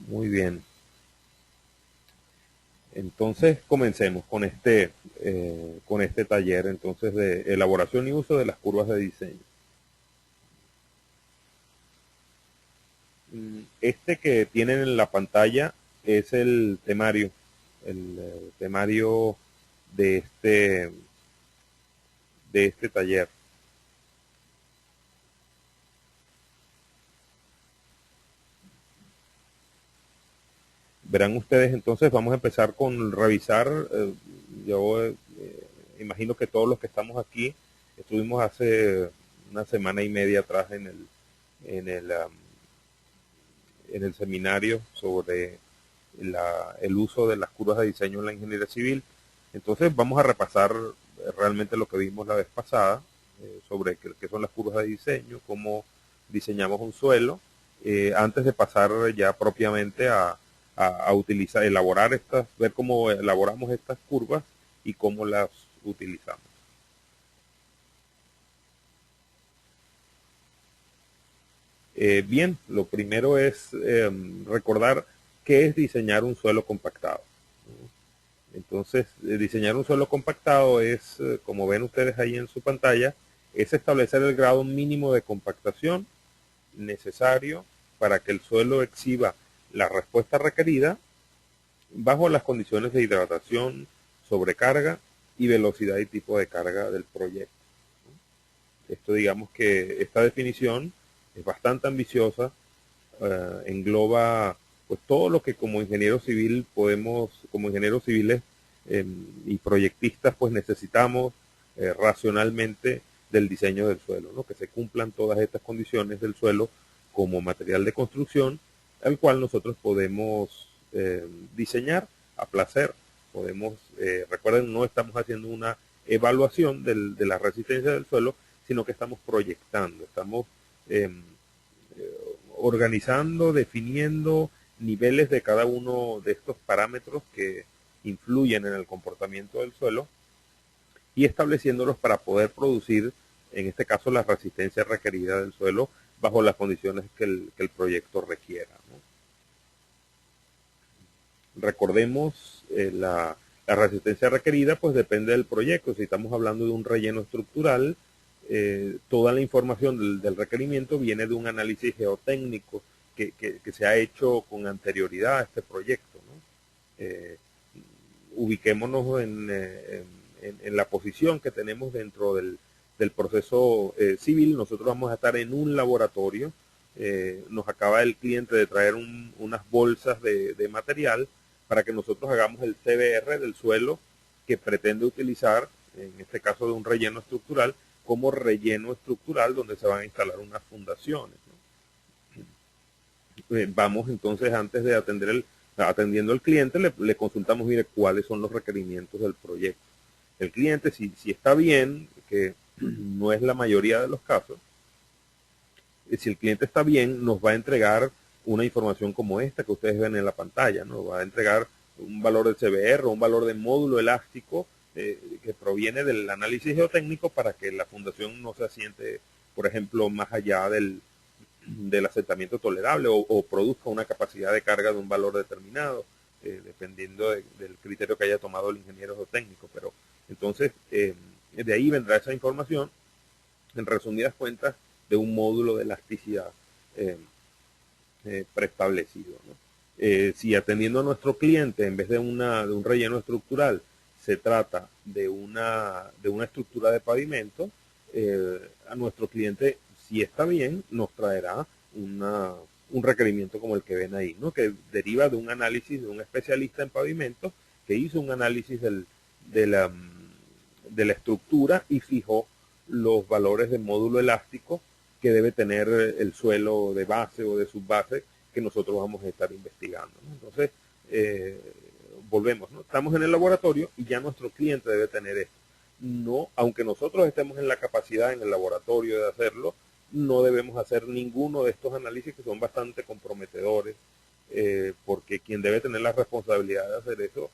Muy bien. Entonces comencemos con este taller entonces de elaboración y uso de las curvas de diseño. Este que tienen en la pantalla es el temario de de este taller. Verán ustedes, entonces vamos a empezar con revisar. Yo imagino que todos los que estamos aquí estuvimos hace una semana y media atrás en el, um, en el seminario sobre el uso de las curvas de diseño en la ingeniería civil. Entonces vamos a repasar realmente lo que vimos la vez pasada sobre qué son las curvas de diseño, cómo diseñamos un suelo, antes de pasar ya propiamente a utilizar, elaborar estas, ver cómo elaboramos estas curvas y cómo las utilizamos. Bien, lo primero es recordar qué es diseñar un suelo compactado. Entonces, diseñar un suelo compactado es, como ven ustedes ahí en su pantalla, es establecer el grado mínimo de compactación necesario para que el suelo exhiba la respuesta requerida bajo las condiciones de hidratación, sobrecarga y velocidad y tipo de carga del proyecto. Esto digamos que esta definición es bastante ambiciosa, engloba pues todo lo que como ingeniero civil podemos, como ingenieros civiles y proyectistas, pues necesitamos racionalmente del diseño del suelo, ¿no? Que se cumplan todas estas condiciones del suelo como material de construcción, al cual nosotros podemos diseñar a placer. Podemos, recuerden, no estamos haciendo una evaluación de la resistencia del suelo, sino que estamos proyectando, estamos eh, organizando, definiendo niveles de cada uno de estos parámetros que influyen en el comportamiento del suelo y estableciéndolos para poder producir, en este caso, la resistencia requerida del suelo bajo las condiciones que el proyecto requiera, ¿no? Recordemos, la resistencia requerida pues depende del proyecto. Si estamos hablando de un relleno estructural, toda la información del requerimiento viene de un análisis geotécnico que se ha hecho con anterioridad a este proyecto, ¿no? Eh, Ubiquémonos en la posición que tenemos dentro del proceso civil. Nosotros vamos a estar en un laboratorio. Nos acaba el cliente de traer unas bolsas de material para que nosotros hagamos el CBR del suelo que pretende utilizar, en este caso de un relleno estructural, como relleno estructural donde se van a instalar unas fundaciones, ¿no? Vamos entonces, antes de atendiendo al cliente, le consultamos, mire, cuáles son los requerimientos del proyecto. El cliente, si está bien, que no es la mayoría de los casos, si el cliente está bien, nos va a entregar una información como esta que ustedes ven en la pantalla, ¿no? Va a entregar un valor de CBR, un valor de módulo elástico que proviene del análisis geotécnico para que la fundación no se asiente, por ejemplo, más allá del asentamiento tolerable o produzca una capacidad de carga de un valor determinado, dependiendo del criterio que haya tomado el ingeniero geotécnico. Pero entonces, de ahí vendrá esa información, en resumidas cuentas, de un módulo de elasticidad eh, preestablecido, ¿no? Si atendiendo a nuestro cliente, en vez de un relleno estructural, se trata de una estructura de pavimento, a nuestro cliente, si está bien, nos traerá un requerimiento como el que ven ahí, ¿no? Que deriva de un análisis de un especialista en pavimento que hizo un análisis de la estructura y fijó los valores de módulo elástico que debe tener el suelo de base o de subbase que nosotros vamos a estar investigando, ¿no? Entonces, eh, volvemos, ¿no? Estamos en el laboratorio y ya nuestro cliente debe tener esto. No, aunque nosotros estemos en la capacidad en el laboratorio de hacerlo, no debemos hacer ninguno de estos análisis que son bastante comprometedores, porque quien debe tener la responsabilidad de hacer eso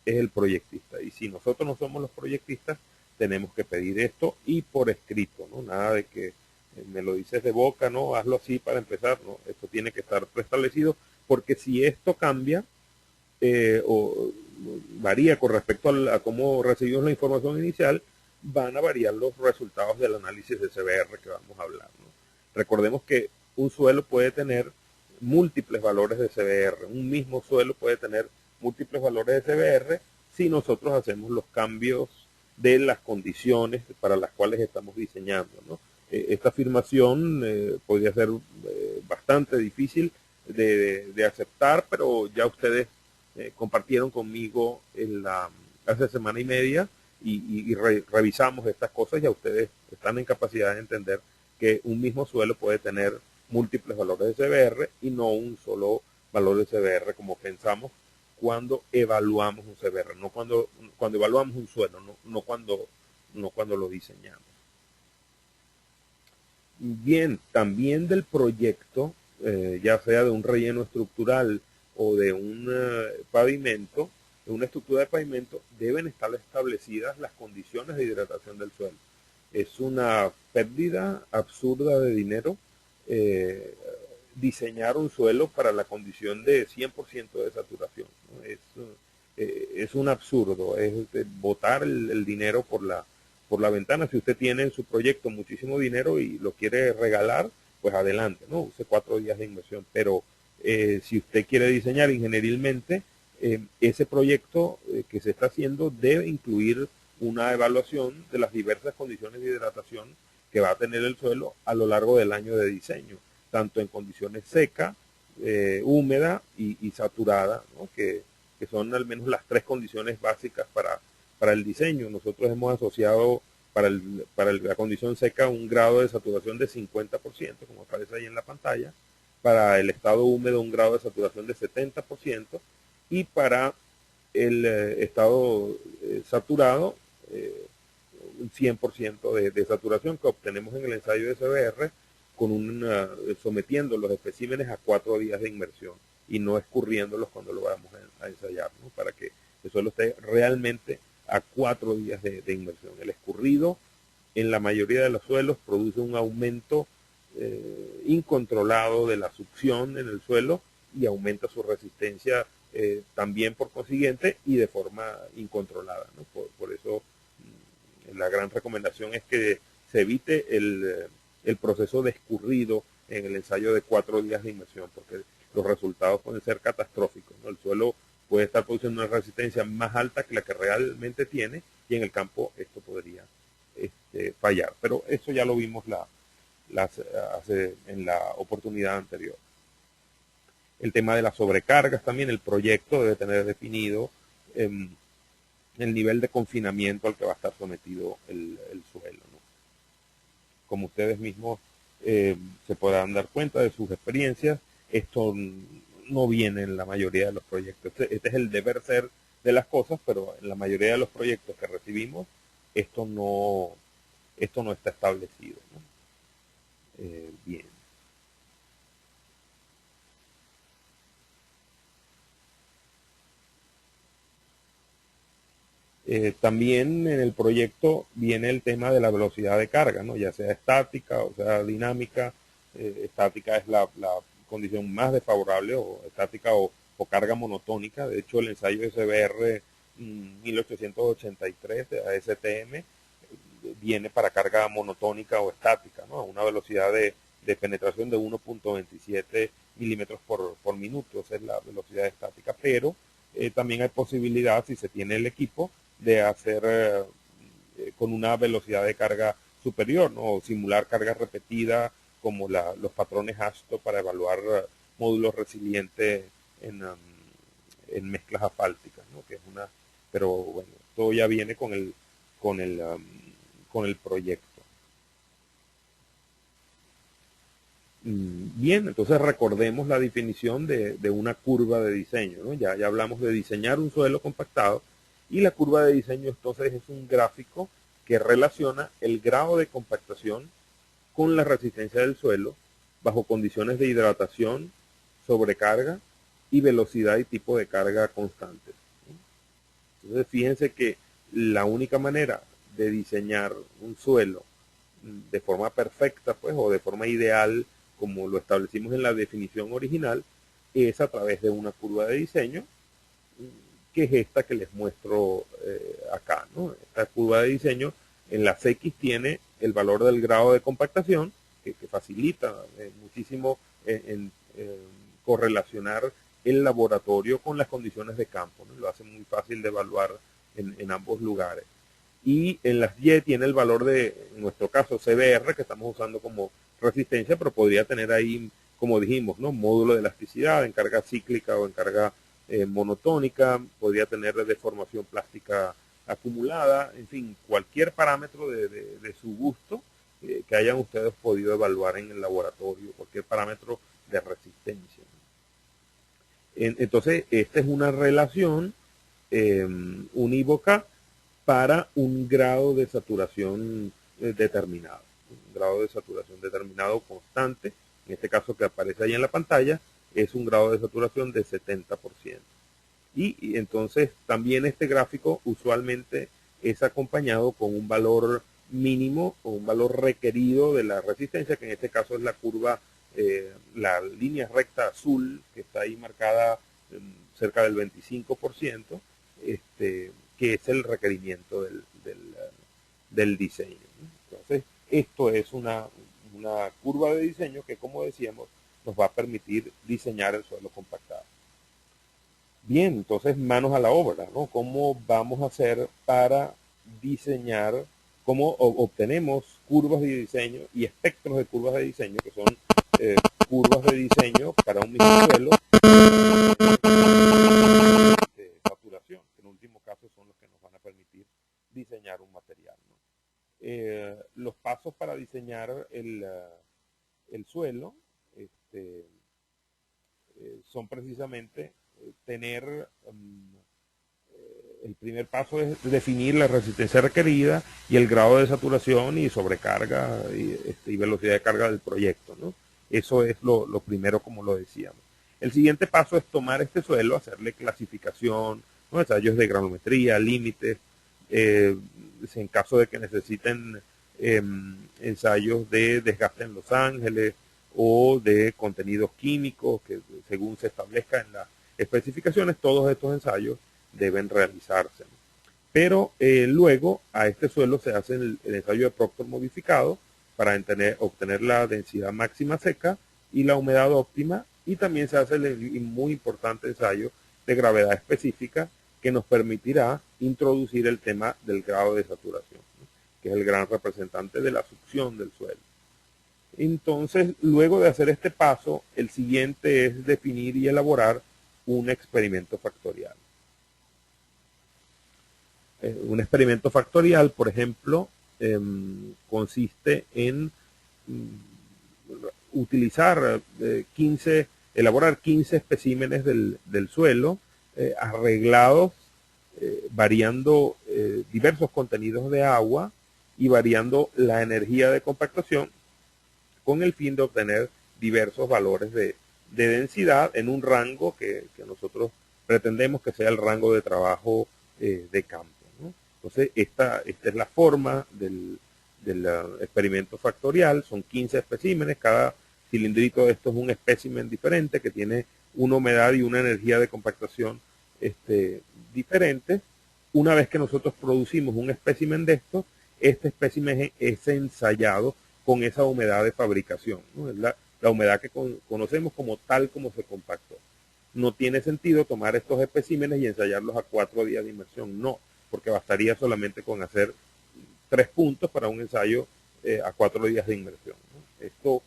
es el proyectista. Y si nosotros no somos los proyectistas, tenemos que pedir esto y por escrito, ¿no? Nada de que me lo dices de boca, ¿no? Hazlo así para empezar, ¿no? Esto tiene que estar preestablecido porque si esto cambia o varía con respecto a cómo recibimos la información inicial, van a variar los resultados del análisis de CBR que vamos a hablar, ¿no? Recordemos que un suelo puede tener múltiples valores de CBR, un mismo suelo puede tener múltiples valores de CBR si nosotros hacemos los cambios de las condiciones para las cuales estamos diseñando, ¿no? Esta afirmación podría ser bastante difícil de aceptar, pero ya ustedes compartieron conmigo hace semana y media y revisamos estas cosas, ya ustedes están en capacidad de entender que un mismo suelo puede tener múltiples valores de CBR y no un solo valor de CBR como pensamos cuando evaluamos un CBR, no cuando evaluamos un suelo, no cuando lo diseñamos. Bien, también del proyecto, ya sea de un relleno estructural o de un pavimento, de una estructura de pavimento, deben estar establecidas las condiciones de hidratación del suelo. Es una pérdida absurda de dinero diseñar un suelo para la condición de 100% de saturación, ¿no? Es un absurdo, es botar el dinero por la ventana. Si usted tiene en su proyecto muchísimo dinero y lo quiere regalar, pues adelante, ¿no? Use 4 días de inversión, pero si usted quiere diseñar ingenierilmente, ese proyecto que se está haciendo debe incluir una evaluación de las diversas condiciones de hidratación que va a tener el suelo a lo largo del año de diseño, tanto en condiciones seca, húmeda y saturada, ¿no? Que son al menos las 3 condiciones básicas para el diseño. Nosotros hemos asociado para la condición seca un grado de saturación de 50%, como aparece ahí en la pantalla, para el estado húmedo un grado de saturación de 70%, y para el estado saturado un 100% de saturación que obtenemos en el ensayo de CBR sometiendo los especímenes a 4 días de inmersión y no escurriéndolos cuando lo vamos a ensayar, ¿no? Para que el suelo esté realmente a 4 días de inmersión. El escurrido en la mayoría de los suelos produce un aumento incontrolado de la succión en el suelo y aumenta su resistencia también por consiguiente y de forma incontrolada, ¿no? Por eso la gran recomendación es que se evite el proceso de escurrido en el ensayo de 4 días de inmersión, porque los resultados pueden ser catastróficos, ¿no? El suelo puede estar produciendo una resistencia más alta que la que realmente tiene y en el campo esto podría fallar. Pero eso ya lo vimos en la oportunidad anterior. El tema de las sobrecargas también, el proyecto debe tener definido el nivel de confinamiento al que va a estar sometido el suelo, ¿no? Como ustedes mismos se podrán dar cuenta de sus experiencias, esto no viene en la mayoría de los proyectos. Este es el deber ser de las cosas, pero en la mayoría de los proyectos que recibimos, esto no está establecido, ¿no? Bien. También en el proyecto viene el tema de la velocidad de carga, ¿no? Ya sea estática o sea dinámica. Estática es la condición más desfavorable, o estática o carga monotónica. De hecho, el ensayo de CBR 1883 de ASTM viene para carga monotónica o estática, ¿no? A una velocidad de penetración de 1.27 milímetros por minuto. Esa es la velocidad estática, pero también hay posibilidad, si se tiene el equipo, de hacer con una velocidad de carga superior, ¿no? O simular carga repetida como los patrones ASTO para evaluar módulos resilientes en mezclas asfálticas, ¿no? Que es pero bueno, todo ya viene con el proyecto. Bien, entonces recordemos la definición de una curva de diseño, ¿no? Ya hablamos de diseñar un suelo compactado, y la curva de diseño entonces es un gráfico que relaciona el grado de compactación con la resistencia del suelo bajo condiciones de hidratación, sobrecarga y velocidad y tipo de carga constantes, ¿no? Entonces fíjense que la única manera de diseñar un suelo de forma perfecta, pues, o de forma ideal, como lo establecimos en la definición original, es a través de una curva de diseño, que es esta que les muestro acá, ¿no? Esta curva de diseño en las X tiene el valor del grado de compactación, que facilita muchísimo en correlacionar el laboratorio con las condiciones de campo, ¿no? Lo hace muy fácil de evaluar en ambos lugares. Y en las Y tiene el valor de, en nuestro caso, CBR, que estamos usando como resistencia, pero podría tener ahí, como dijimos, ¿no? Módulo de elasticidad en carga cíclica o en carga monotónica, podría tener deformación plástica acumulada, en fin, cualquier parámetro de su gusto que hayan ustedes podido evaluar en el laboratorio, cualquier parámetro de resistencia. Entonces, esta es una relación unívoca para un grado de saturación determinado, un grado de saturación determinado constante, en este caso que aparece ahí en la pantalla, es un grado de saturación de 70%. Y entonces también este gráfico usualmente es acompañado con un valor mínimo o un valor requerido de la resistencia, que en este caso es la curva, la línea recta azul que está ahí marcada cerca del 25%, que es el requerimiento del diseño. Entonces, esto es una curva de diseño que, como decíamos, nos va a permitir diseñar el suelo compactado. Bien, entonces manos a la obra, ¿no? ¿Cómo vamos a hacer para diseñar, cómo obtenemos curvas de diseño y espectros de curvas de diseño, que son curvas de diseño para un mismo suelo de saturación, que en último caso son los que nos van a permitir diseñar un material, ¿no? Los pasos para diseñar el suelo son precisamente tener, el primer paso es definir la resistencia requerida y el grado de saturación y sobrecarga y velocidad de carga del proyecto, ¿no? Eso es lo primero, como lo decíamos. El siguiente paso es tomar este suelo, hacerle clasificación, ¿no? Ensayos de granulometría, límites, en caso de que necesiten ensayos de desgaste en Los Ángeles o de contenidos químicos que según se establezca en las especificaciones, todos estos ensayos deben realizarse. Pero luego a este suelo se hace el ensayo de Proctor modificado para obtener la densidad máxima seca y la humedad óptima, y también se hace el muy importante ensayo de gravedad específica que nos permitirá introducir el tema del grado de saturación, ¿no? Que es el gran representante de la succión del suelo. Entonces, luego de hacer este paso, el siguiente es definir y elaborar un experimento factorial. Un experimento factorial, por ejemplo, consiste en utilizar elaborar 15 especímenes del suelo, arreglados, variando diversos contenidos de agua y variando la energía de compactación, con el fin de obtener diversos valores de densidad en un rango que nosotros pretendemos que sea el rango de trabajo de campo, ¿no? Entonces, esta es la forma del experimento factorial. Son 15 especímenes, cada cilindrito de esto es un espécimen diferente que tiene una humedad y una energía de compactación diferentes. Una vez que nosotros producimos un espécimen de estos, este espécimen es ensayado con esa humedad de fabricación, ¿no? Es la humedad que conocemos como tal como se compactó. No tiene sentido tomar estos especímenes y ensayarlos a 4 días de inmersión, no, porque bastaría solamente con hacer 3 puntos para un ensayo a 4 días de inmersión, ¿no?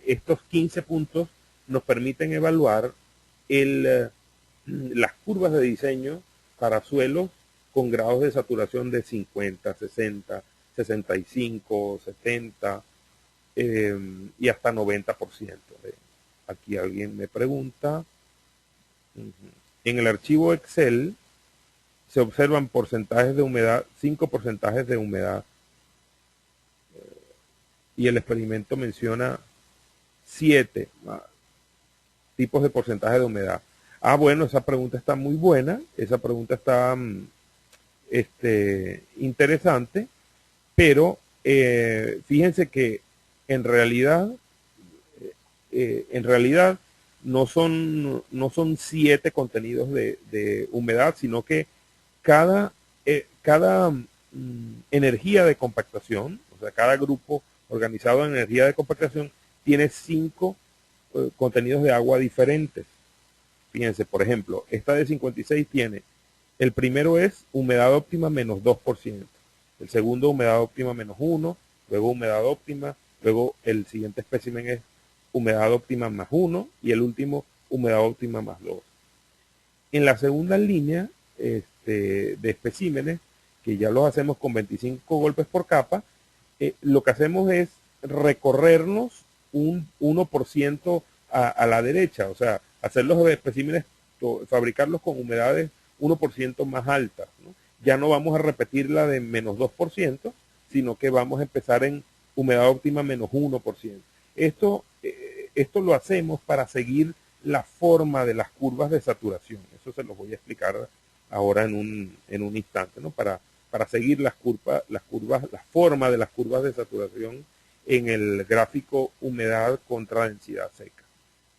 Estos 15 puntos nos permiten evaluar las curvas de diseño para suelos con grados de saturación de 50, 60, 65, 70 y hasta 90%. Aquí alguien me pregunta, en el archivo Excel se observan porcentajes de humedad, 5 porcentajes de humedad, y el experimento menciona 7 tipos de porcentaje de humedad. Bueno, esa pregunta está muy buena, esa pregunta está interesante, pero fíjense que en realidad no son 7 contenidos de humedad, sino que cada energía de compactación, o sea, cada grupo organizado en energía de compactación, tiene 5 contenidos de agua diferentes. Fíjense, por ejemplo, esta de 56 tiene, el primero es humedad óptima menos 2%, el segundo humedad óptima menos 1, luego humedad óptima, luego el siguiente espécimen es humedad óptima más 1 y el último humedad óptima más 2. En la segunda línea de especímenes, que ya los hacemos con 25 golpes por capa, lo que hacemos es recorrernos un 1% a la derecha, o sea, hacer los especímenes, fabricarlos con humedades 1% más altas, ¿no? Ya no vamos a repetir la de menos 2%, sino que vamos a empezar en humedad óptima menos 1%. Esto lo hacemos para seguir la forma de las curvas de saturación. Eso se los voy a explicar ahora en un instante, ¿no? Para seguir la forma de las curvas de saturación en el gráfico humedad contra densidad seca.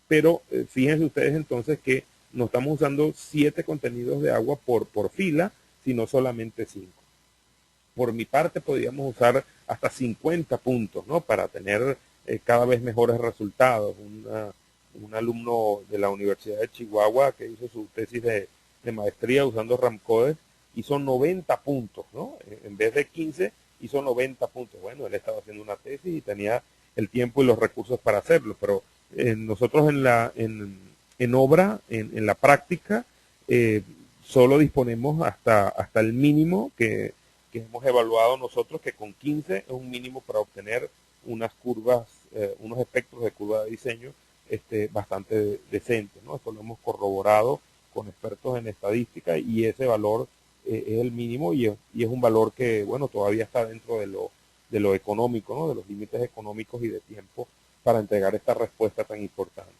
Pero fíjense ustedes entonces que no estamos usando 7 contenidos de agua por fila, sino solamente 5. Por mi parte podríamos usar hasta 50 puntos, ¿no? Para tener cada vez mejores resultados. Un alumno de la Universidad de Chihuahua que hizo su tesis de maestría usando Ramcodes hizo 90 puntos, ¿no? En vez de 15 hizo 90 puntos. Bueno, él estaba haciendo una tesis y tenía el tiempo y los recursos para hacerlo, pero nosotros en obra, en la práctica, solo disponemos hasta el mínimo que hemos evaluado nosotros, que con 15 es un mínimo para obtener unas curvas, unos espectros de curva de diseño bastante decentes, ¿no? Esto lo hemos corroborado con expertos en estadística y ese valor es el mínimo y es un valor que, bueno, todavía está dentro de lo económico, ¿no? De los límites económicos y de tiempo para entregar esta respuesta tan importante.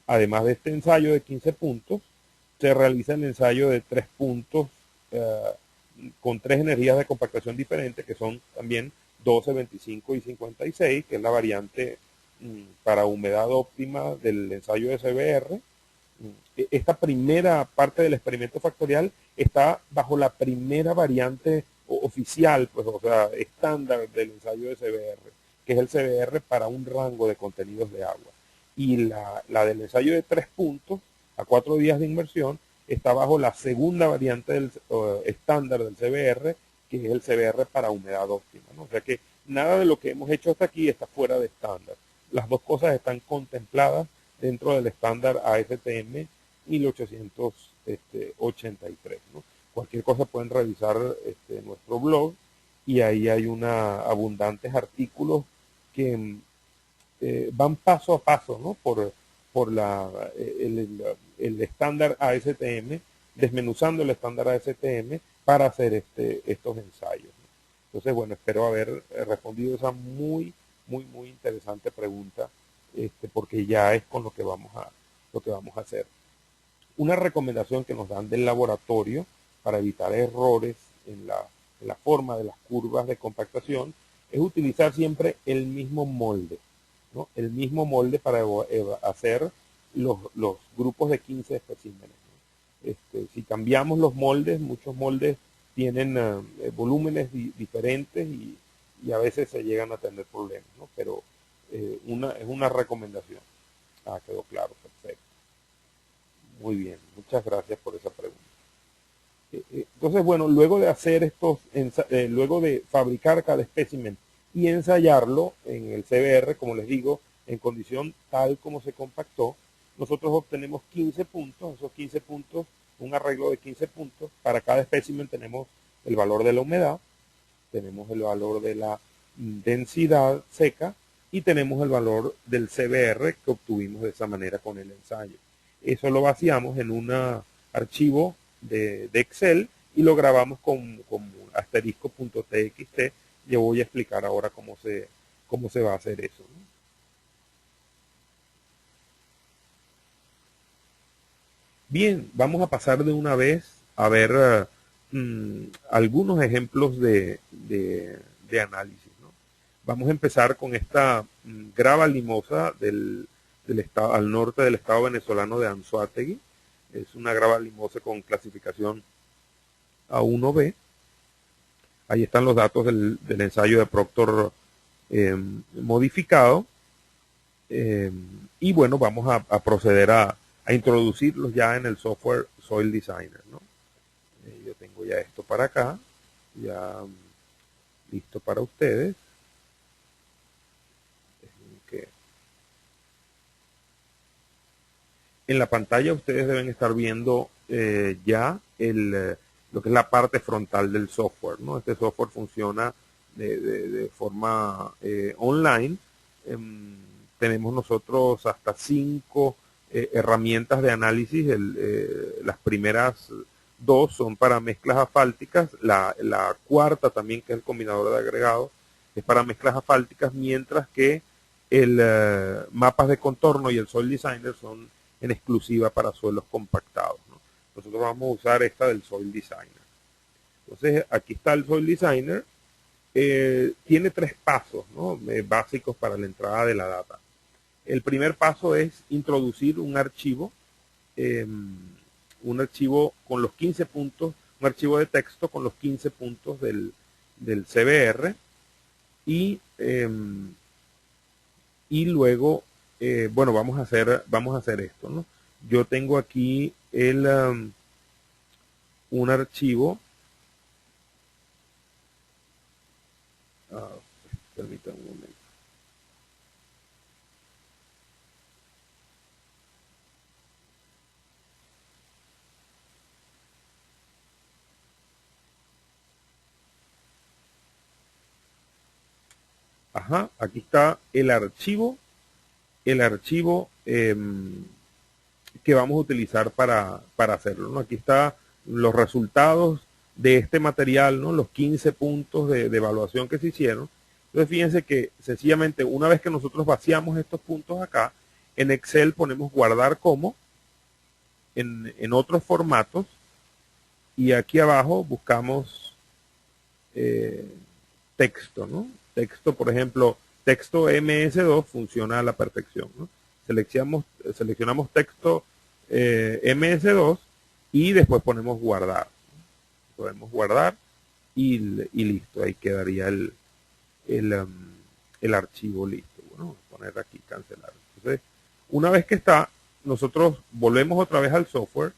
Además de este ensayo de 15 puntos, se realiza el ensayo de 3 puntos con 3 energías de compactación diferentes, que son también 12, 25 y 56, que es la variante para humedad óptima del ensayo de CBR. Esta primera parte del experimento factorial está bajo la primera variante oficial, pues, o sea, estándar del ensayo de CBR, que es el CBR para un rango de contenidos de agua. Y la del ensayo de 3 puntos a 4 días de inmersión está bajo la segunda variante del estándar del CBR, que es el CBR para humedad óptima, ¿no? O sea que nada de lo que hemos hecho hasta aquí está fuera de estándar. Las dos cosas están contempladas dentro del estándar ASTM 1883, ¿no? Cualquier cosa pueden revisar nuestro blog y ahí hay abundantes artículos que van paso a paso, ¿no? Por el estándar ASTM, desmenuzando el estándar ASTM para hacer estos ensayos, ¿no? Entonces, bueno, espero haber respondido esa muy interesante pregunta, porque ya es con lo que vamos a hacer. Una recomendación que nos dan del laboratorio para evitar errores en la forma de las curvas de compactación es utilizar siempre el mismo molde, ¿no? El mismo molde para hacer los grupos de 15 especímenes, ¿no? Si cambiamos los moldes, muchos moldes tienen volúmenes diferentes y a veces se llegan a tener problemas, ¿no? Pero es una recomendación. Quedó claro, perfecto. Muy bien, muchas gracias por esa pregunta. Entonces, bueno, luego de hacer luego de fabricar cada espécimen y ensayarlo en el CBR, como les digo, en condición tal como se compactó, nosotros obtenemos 15 puntos, esos 15 puntos, un arreglo de 15 puntos. Para cada espécimen tenemos el valor de la humedad, tenemos el valor de la densidad seca y tenemos el valor del CBR que obtuvimos de esa manera con el ensayo. Eso lo vaciamos en un archivo de Excel y lo grabamos con asterisco.txt. Yo voy a explicar ahora cómo se va a hacer eso, ¿no? Bien, vamos a pasar de una vez a ver algunos ejemplos de análisis, ¿no? Vamos a empezar con esta grava limosa del al norte del estado venezolano de Anzoátegui. Es una grava limosa con clasificación A1B. Ahí están los datos del ensayo de Proctor modificado. Y bueno, vamos a proceder a introducirlos ya en el software Soil Designer, ¿no? Yo tengo ya esto para acá, ya listo para ustedes. Que en la pantalla ustedes deben estar viendo ya lo que es la parte frontal del software, ¿no? Este software funciona de forma online. Tenemos nosotros hasta 5 herramientas de análisis. Las primeras 2 son para mezclas asfálticas. La cuarta también, que es el combinador de agregados, es para mezclas asfálticas, mientras que el mapas de contorno y el Soil Designer son en exclusiva para suelos compactados, ¿no? Nosotros vamos a usar esta del Soil Designer. Entonces, aquí está el Soil Designer. Tiene 3 pasos, ¿no? Básicos para la entrada de la data. El primer paso es introducir un archivo con los 15 puntos, un archivo de texto con los 15 puntos del CBR, y luego, bueno, vamos a hacer esto, ¿no? Yo tengo aquí un archivo. Permítanme un momento. Ajá, aquí está el archivo que vamos a utilizar para hacerlo, ¿no? Aquí está los resultados de este material, ¿no? Los 15 puntos de evaluación que se hicieron. Entonces fíjense que sencillamente una vez que nosotros vaciamos estos puntos acá, en Excel ponemos guardar como, en otros formatos, y aquí abajo buscamos texto, ¿no? Texto, por ejemplo, texto MS2 funciona a la perfección, ¿no? Seleccionamos texto MS2 y después ponemos guardar. Podemos guardar y listo, ahí quedaría el archivo listo. Bueno, vamos a poner aquí cancelar. Entonces, una vez que está, nosotros volvemos otra vez al software,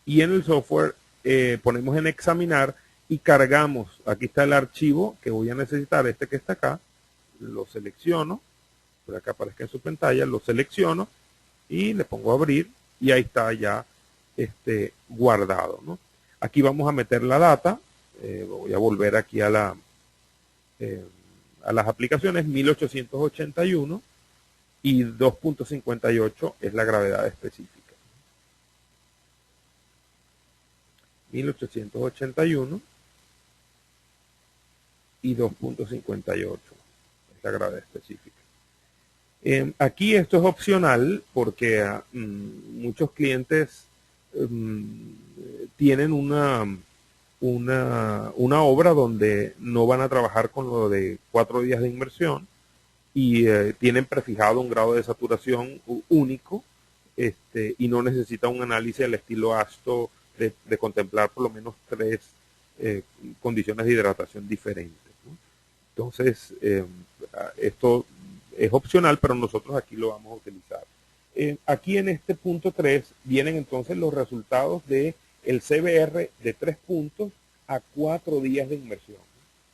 y en el software ponemos en examinar y cargamos. Aquí está el archivo que voy a necesitar, este que está acá. Lo selecciono, por acá aparezca en su pantalla, lo selecciono y le pongo a abrir, y ahí está ya guardado, ¿no? Aquí vamos a meter la data. Voy a volver aquí a las aplicaciones. 1881 y 2.58 es la gravedad específica. 1881 y 2.58 es la gravedad específica. Aquí esto es opcional porque muchos clientes tienen una obra donde no van a trabajar con lo de 4 días de inmersión y tienen prefijado un grado de saturación único, y no necesita un análisis al estilo ASTO de contemplar por lo menos 3 condiciones de hidratación diferentes, ¿no? Entonces, esto es opcional, pero nosotros aquí lo vamos a utilizar. Aquí en este punto 3 vienen entonces los resultados de el CBR de 3 puntos a 4 días de inmersión,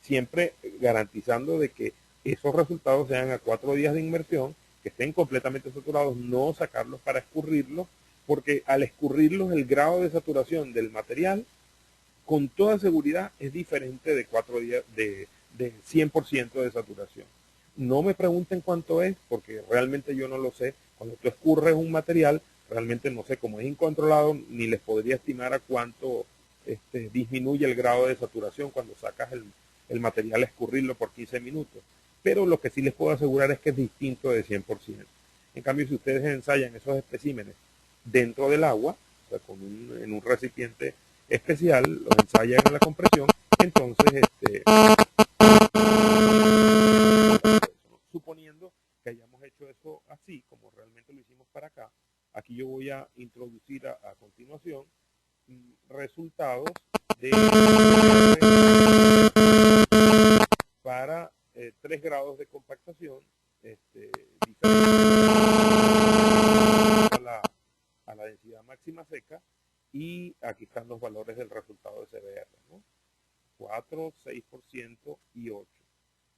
siempre garantizando de que esos resultados sean a 4 días de inmersión, que estén completamente saturados, no sacarlos para escurrirlos, porque al escurrirlos el grado de saturación del material con toda seguridad es diferente de 4 días de 100% de saturación. No me pregunten cuánto es, porque realmente yo no lo sé. Cuando tú escurres un material, realmente no sé, cómo es incontrolado, ni les podría estimar a cuánto disminuye el grado de saturación cuando sacas el material a escurrirlo por 15 minutos. Pero lo que sí les puedo asegurar es que es distinto de 100%. En cambio, si ustedes ensayan esos especímenes dentro del agua, o sea, en un recipiente especial, los ensayan en la compresión, entonces suponiendo originalmente lo hicimos para acá. Aquí yo voy a introducir a continuación resultados de para 3 grados de compactación diferentes a la densidad máxima seca, y aquí están los valores del resultado de CBR, ¿no? 4, 6% y 8.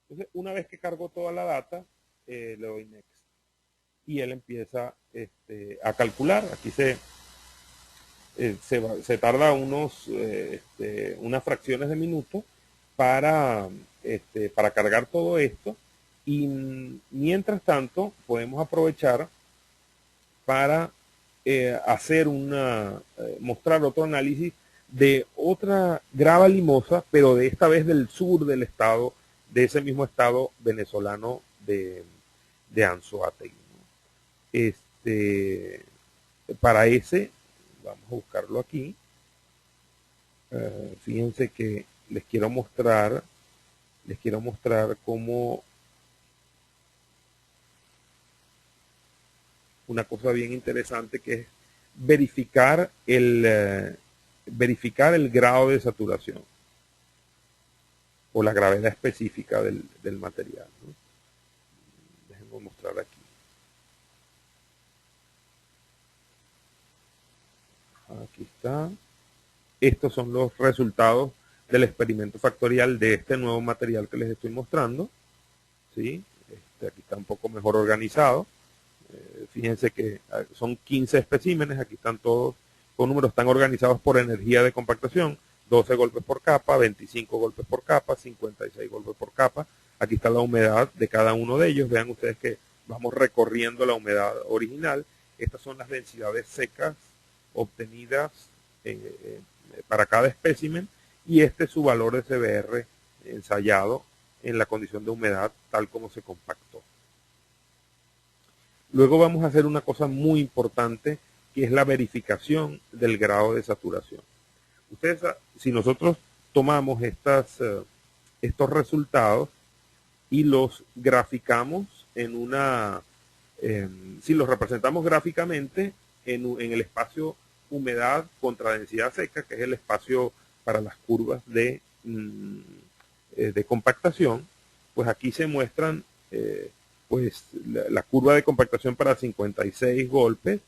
Entonces, una vez que cargo toda la data, le doy Next. Y él empieza a calcular. Aquí se tarda unas fracciones de minuto para cargar todo esto. Y mientras tanto, podemos aprovechar para mostrar otro análisis de otra grava limosa, pero de esta vez del sur del estado, de ese mismo estado venezolano de Anzoátegui, ¿no? Para ese, vamos a buscarlo aquí. Fíjense que les quiero mostrar cómo una cosa bien interesante, que es verificar el grado de saturación o la gravedad específica del material, ¿no? Déjenme mostrar aquí. Aquí está. Estos son los resultados del experimento factorial de este nuevo material que les estoy mostrando, ¿sí? Aquí está un poco mejor organizado. Fíjense que son 15 especímenes, aquí están todos, los números están organizados por energía de compactación: 12 golpes por capa, 25 golpes por capa, 56 golpes por capa. Aquí está la humedad de cada uno de ellos. Vean ustedes que vamos recorriendo la humedad original. Estas son las densidades secas obtenidas para cada espécimen, y este es su valor de CBR ensayado en la condición de humedad tal como se compactó. Luego vamos a hacer una cosa muy importante, que es la verificación del grado de saturación. Ustedes, si nosotros tomamos estos resultados y los graficamos si los representamos gráficamente en el espacio humedad contra densidad seca, que es el espacio para las curvas de compactación, pues aquí se muestran pues la curva de compactación para 56 golpes,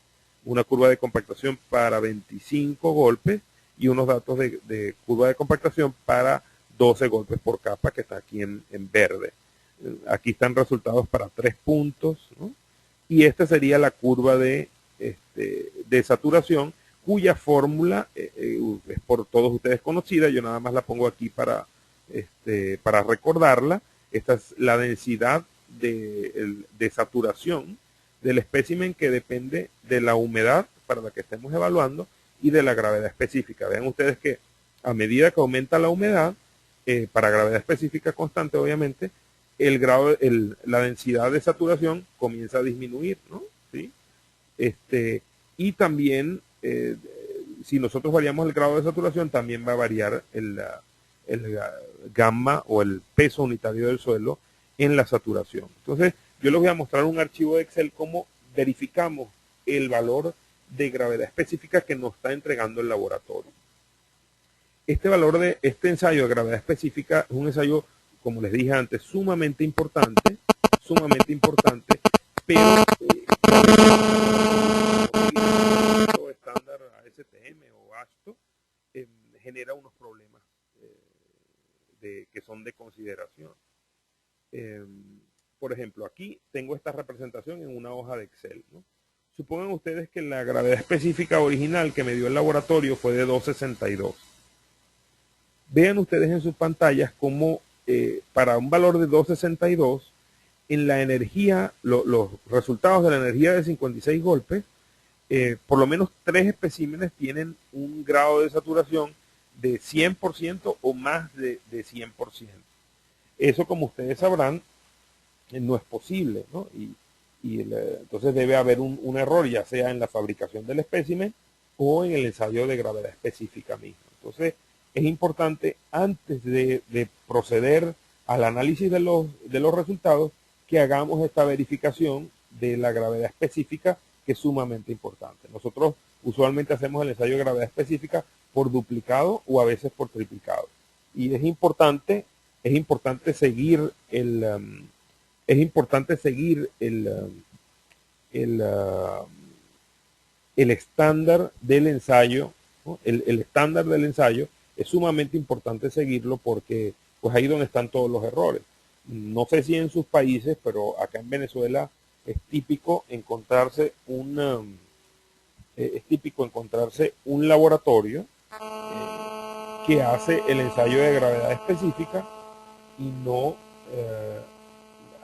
una curva de compactación para 25 golpes y unos datos de curva de compactación para 12 golpes por capa, que está aquí en verde. Aquí están resultados para 3 puntos, ¿no? Y esta sería la curva de saturación, cuya fórmula es por todos ustedes conocida. Yo nada más la pongo aquí para recordarla. Esta es la densidad de saturación del espécimen, que depende de la humedad para la que estemos evaluando y de la gravedad específica. Vean ustedes que a medida que aumenta la humedad, para gravedad específica constante, obviamente, la densidad de saturación comienza a disminuir, ¿no? ¿Sí? Y también, si nosotros variamos el grado de saturación, también va a variar el gamma o el peso unitario del suelo en la saturación. Entonces, yo les voy a mostrar un archivo de Excel cómo verificamos el valor de gravedad específica que nos está entregando el laboratorio. Este valor de este ensayo de gravedad específica es un ensayo, como les dije antes, sumamente importante, pero estándar ASTM o ASTO genera unos problemas que son de consideración. Por ejemplo, aquí tengo esta representación en una hoja de Excel, ¿no? Supongan ustedes que la gravedad específica original que me dio el laboratorio fue de 262. Vean ustedes en sus pantallas cómo para un valor de 262, en la energía, los resultados de la energía de 56 golpes, por lo menos 3 especímenes tienen un grado de saturación de 100% o más de 100%. Eso, como ustedes sabrán, no es posible, ¿no? Entonces debe haber un error, ya sea en la fabricación del espécimen o en el ensayo de gravedad específica misma. Entonces, es importante, antes de proceder al análisis de los resultados, que hagamos esta verificación de la gravedad específica, que es sumamente importante. Nosotros usualmente hacemos el ensayo de gravedad específica por duplicado o a veces por triplicado. Y es importante seguir el estándar del ensayo, ¿no? El estándar del ensayo es sumamente importante seguirlo porque pues ahí donde están todos los errores. No sé si en sus países, pero acá en Venezuela es típico encontrarse un laboratorio que hace el ensayo de gravedad específica y no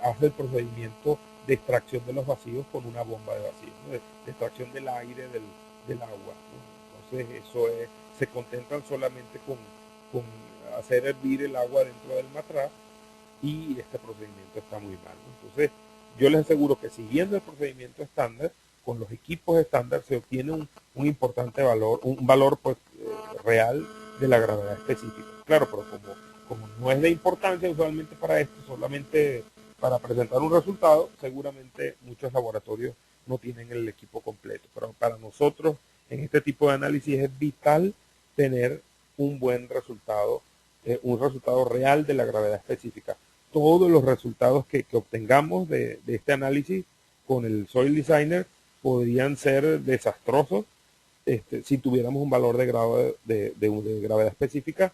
hace el procedimiento de extracción de los vacíos con una bomba de vacío, ¿no? De extracción del aire del agua, ¿no? Entonces se contentan solamente con hacer hervir el agua dentro del matraz y este procedimiento está muy mal, ¿no? Entonces yo les aseguro que siguiendo el procedimiento estándar, con los equipos estándar se obtiene un importante valor, un valor pues, real de la gravedad específica. Claro, pero como no es de importancia usualmente para esto, solamente para presentar un resultado, seguramente muchos laboratorios no tienen el equipo completo. Pero para nosotros, en este tipo de análisis, es vital tener un buen resultado, un resultado real de la gravedad específica. Todos los resultados que obtengamos de este análisis con el Soil Designer podrían ser desastrosos si tuviéramos un valor de grado de gravedad específica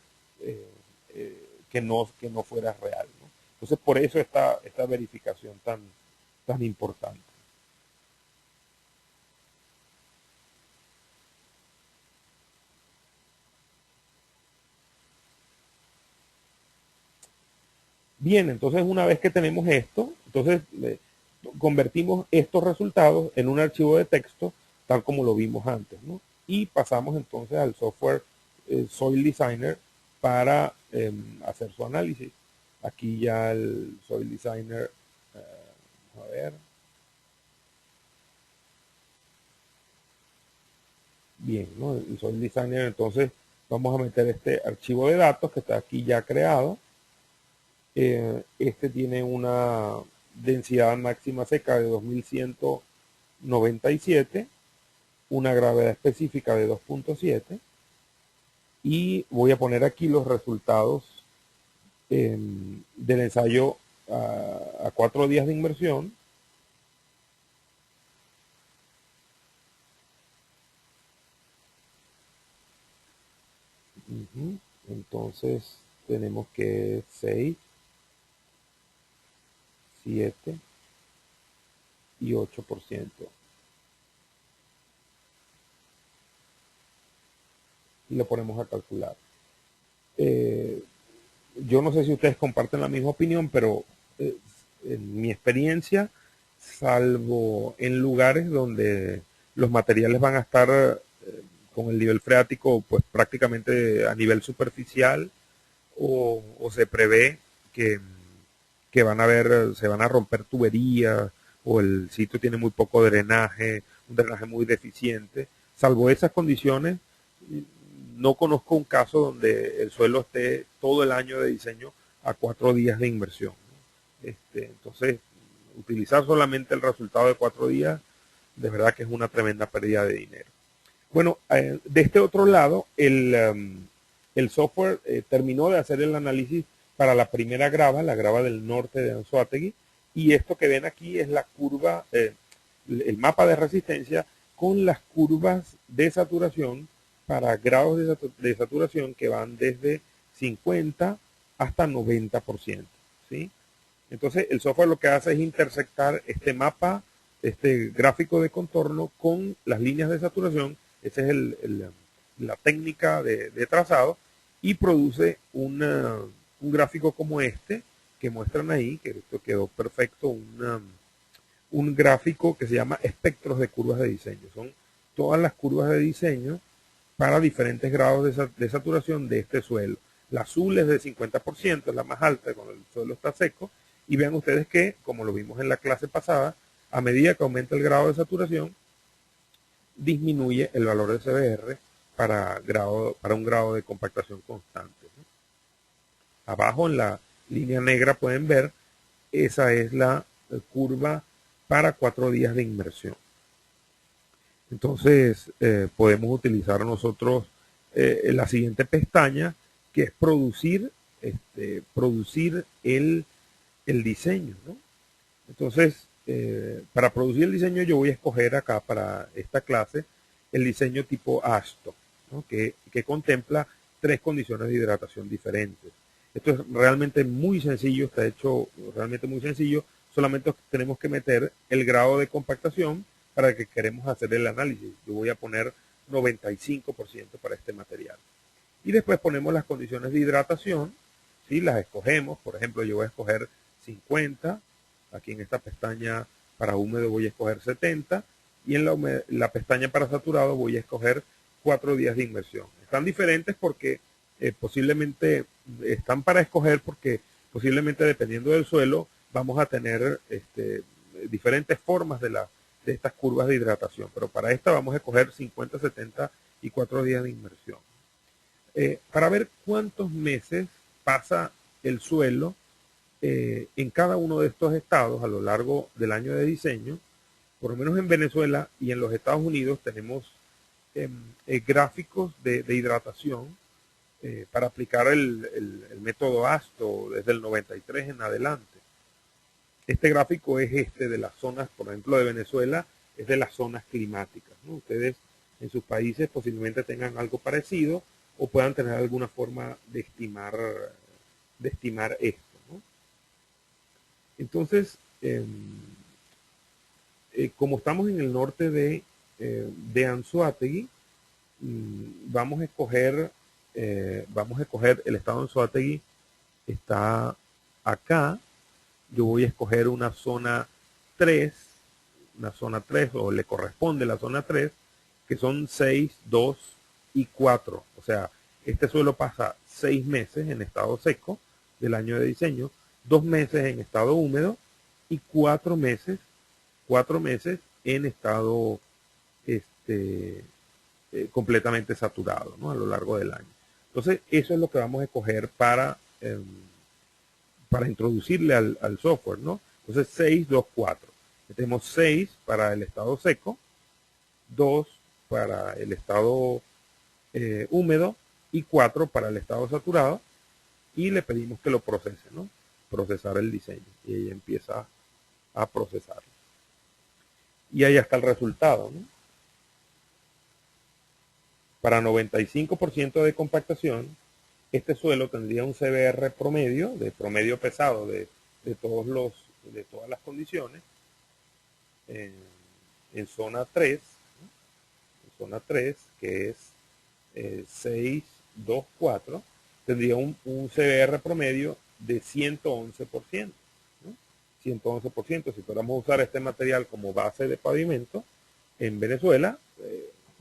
que no fuera real, ¿no? Entonces, por eso esta verificación tan importante. Bien, entonces una vez que tenemos esto, entonces convertimos estos resultados en un archivo de texto, tal como lo vimos antes, ¿no? Y pasamos entonces al software Soil Designer para hacer su análisis. Aquí ya el Soil Designer, a ver. Bien, ¿no? El Soil Designer, entonces vamos a meter este archivo de datos que está aquí ya creado. Este tiene una densidad máxima seca de 2197, una gravedad específica de 2.7 y voy a poner aquí los resultados del ensayo a 4 días de inmersión. Entonces tenemos que 6, 7 y 8%. Y lo ponemos a calcular. Yo no sé si ustedes comparten la misma opinión, pero en mi experiencia, salvo en lugares donde los materiales van a estar con el nivel freático pues prácticamente a nivel superficial o se prevé que se van a romper tuberías o el sitio tiene muy poco drenaje, un drenaje muy deficiente. Salvo esas condiciones, no conozco un caso donde el suelo esté todo el año de diseño a 4 días de inversión. Entonces, utilizar solamente el resultado de 4 días, de verdad que es una tremenda pérdida de dinero. Bueno, de este otro lado, el software terminó de hacer el análisis para la primera grava, la grava del norte de Anzoátegui, y esto que ven aquí es la curva, el mapa de resistencia con las curvas de saturación para grados de saturación que van desde 50 hasta 90%, ¿sí? Entonces el software lo que hace es intersectar este mapa, este gráfico de contorno con las líneas de saturación. Esa es la técnica de trazado y produce un gráfico como este que muestran ahí, que esto quedó perfecto, un gráfico que se llama espectros de curvas de diseño. Son todas las curvas de diseño para diferentes grados de saturación de este suelo. La azul es de 50%, es la más alta cuando el suelo está seco. Y vean ustedes que, como lo vimos en la clase pasada, a medida que aumenta el grado de saturación, disminuye el valor de CBR para un grado de compactación constante, ¿no? Abajo en la línea negra pueden ver, esa es la curva para 4 días de inmersión. Entonces, podemos utilizar nosotros la siguiente pestaña, que es producir el diseño, ¿no? Entonces, para producir el diseño yo voy a escoger acá para esta clase el diseño tipo ASTO, ¿no? que contempla 3 condiciones de hidratación diferentes. Esto es realmente muy sencillo, está hecho realmente muy sencillo, solamente tenemos que meter el grado de compactación para el que queremos hacer el análisis. Yo voy a poner 95% para este material. Y después ponemos las condiciones de hidratación, ¿sí? Las escogemos, por ejemplo, yo voy a escoger 50, aquí en esta pestaña para húmedo voy a escoger 70, y en la pestaña para saturado voy a escoger 4 días de inmersión. Están diferentes porque posiblemente están para escoger porque posiblemente dependiendo del suelo vamos a tener diferentes formas de estas curvas de hidratación, pero para esta vamos a escoger 50, 70 y 4 días de inmersión. Para ver cuántos meses pasa el suelo en cada uno de estos estados a lo largo del año de diseño, por lo menos en Venezuela y en los Estados Unidos tenemos gráficos de hidratación para aplicar el método ASTO desde el 93 en adelante. Este gráfico es de las zonas, por ejemplo, de Venezuela, es de las zonas climáticas, ¿no? Ustedes en sus países posiblemente tengan algo parecido o puedan tener alguna forma de estimar esto, ¿no? Entonces, como estamos en el norte de Anzoátegui, vamos a escoger el estado de Anzoátegui, está acá. Yo voy a escoger una zona 3, o le corresponde la zona 3, que son 6, 2 y 4. O sea, este suelo pasa 6 meses en estado seco del año de diseño, 2 meses en estado húmedo y 4 meses en estado completamente saturado, ¿no? A lo largo del año. Entonces, eso es lo que vamos a escoger para introducirle al software, ¿no? Entonces, 6, 2, 4. Tenemos 6 para el estado seco, 2 para el estado húmedo y 4 para el estado saturado, y le pedimos que lo procese, ¿no? Procesar el diseño, y ella empieza a procesarlo. Y ahí está el resultado, ¿no? Para 95% de compactación, este suelo tendría un CBR promedio, de promedio pesado de todas las condiciones, en zona 3, ¿no? En zona 3, que es 6, 2, 4, tendría un CBR promedio de 111%, ¿no? 111%. Si fuéramos a usar este material como base de pavimento en Venezuela,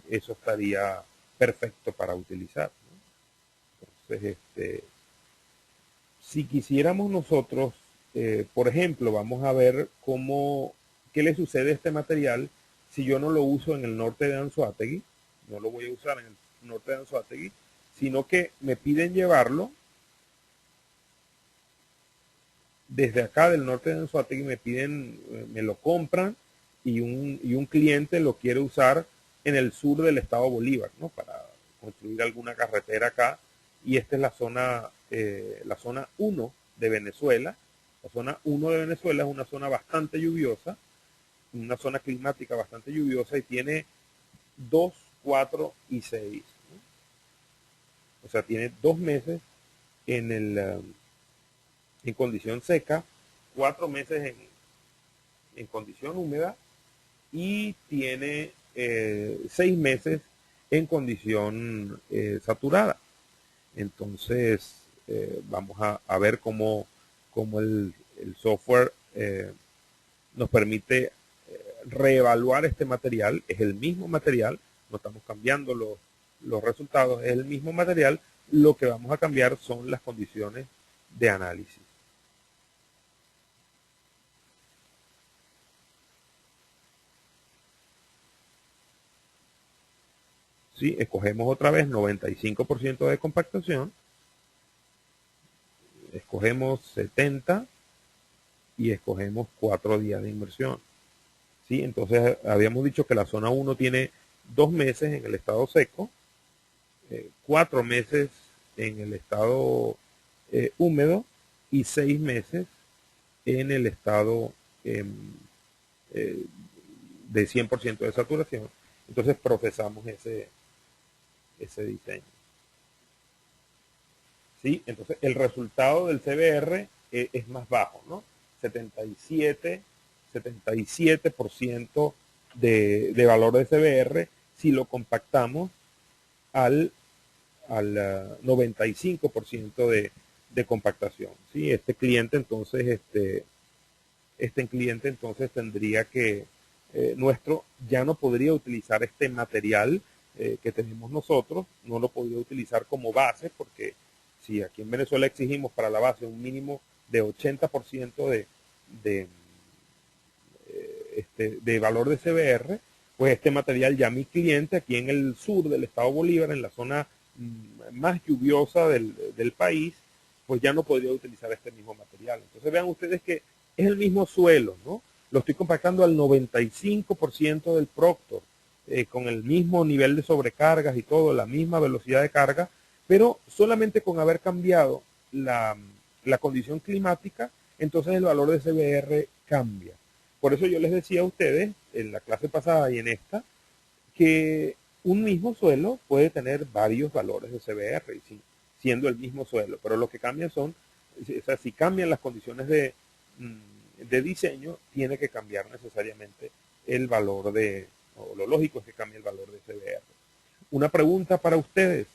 eso estaría perfecto para utilizar, ¿no? Entonces, si quisiéramos nosotros, por ejemplo, vamos a ver qué le sucede a este material si yo no lo uso en el norte de Anzoátegui. No lo voy a usar en el norte de Anzoátegui, sino que me piden llevarlo desde acá del norte de Anzoátegui, me lo compran, y un cliente lo quiere usar en el sur del estado Bolívar, ¿no? Para construir alguna carretera acá, y esta es la zona 1 de Venezuela. La zona 1 de Venezuela es una zona bastante lluviosa, una zona climática bastante lluviosa, y tiene 2, 4 y 6, ¿no? O sea, tiene 2 meses en condición seca, 4 meses en condición húmeda, y tiene 6 meses en condición saturada. Entonces, vamos a ver cómo el software nos permite reevaluar este material. Es el mismo material, no estamos cambiando los resultados, es el mismo material. Lo que vamos a cambiar son las condiciones de análisis. ¿Sí? Escogemos otra vez 95% de compactación, escogemos 70 y escogemos 4 días de inmersión. ¿sí? Entonces habíamos dicho que la zona 1 tiene 2 meses en el estado seco, 4 meses en el estado húmedo y 6 meses en el estado em, eh, de 100% de saturación. Entonces procesamos ese diseño. ¿Sí? Entonces el resultado del CBR es más bajo, ¿no? 77% de valor de CBR si lo compactamos al 95% de compactación. ¿Sí? Este cliente entonces tendría que, nuestro ya no podría utilizar este material que tenemos nosotros, no lo podría utilizar como base, porque si aquí en Venezuela exigimos para la base un mínimo de 80% de, de valor de CBR, pues este material ya mi cliente aquí en el sur del estado Bolívar, en la zona más lluviosa del país, pues ya no podría utilizar este mismo material. Entonces vean ustedes que es el mismo suelo, ¿no? Lo estoy compactando al 95% del Proctor, con el mismo nivel de sobrecargas y todo, la misma velocidad de carga, pero solamente con haber cambiado la condición climática, entonces el valor de CBR cambia. Por eso yo les decía a ustedes en la clase pasada y en esta que un mismo suelo puede tener varios valores de CBR, siendo el mismo suelo, pero lo que cambian son, o sea, si cambian las condiciones de diseño, tiene que cambiar necesariamente el valor o lo lógico es que cambie el valor de CBR. Una pregunta para ustedes.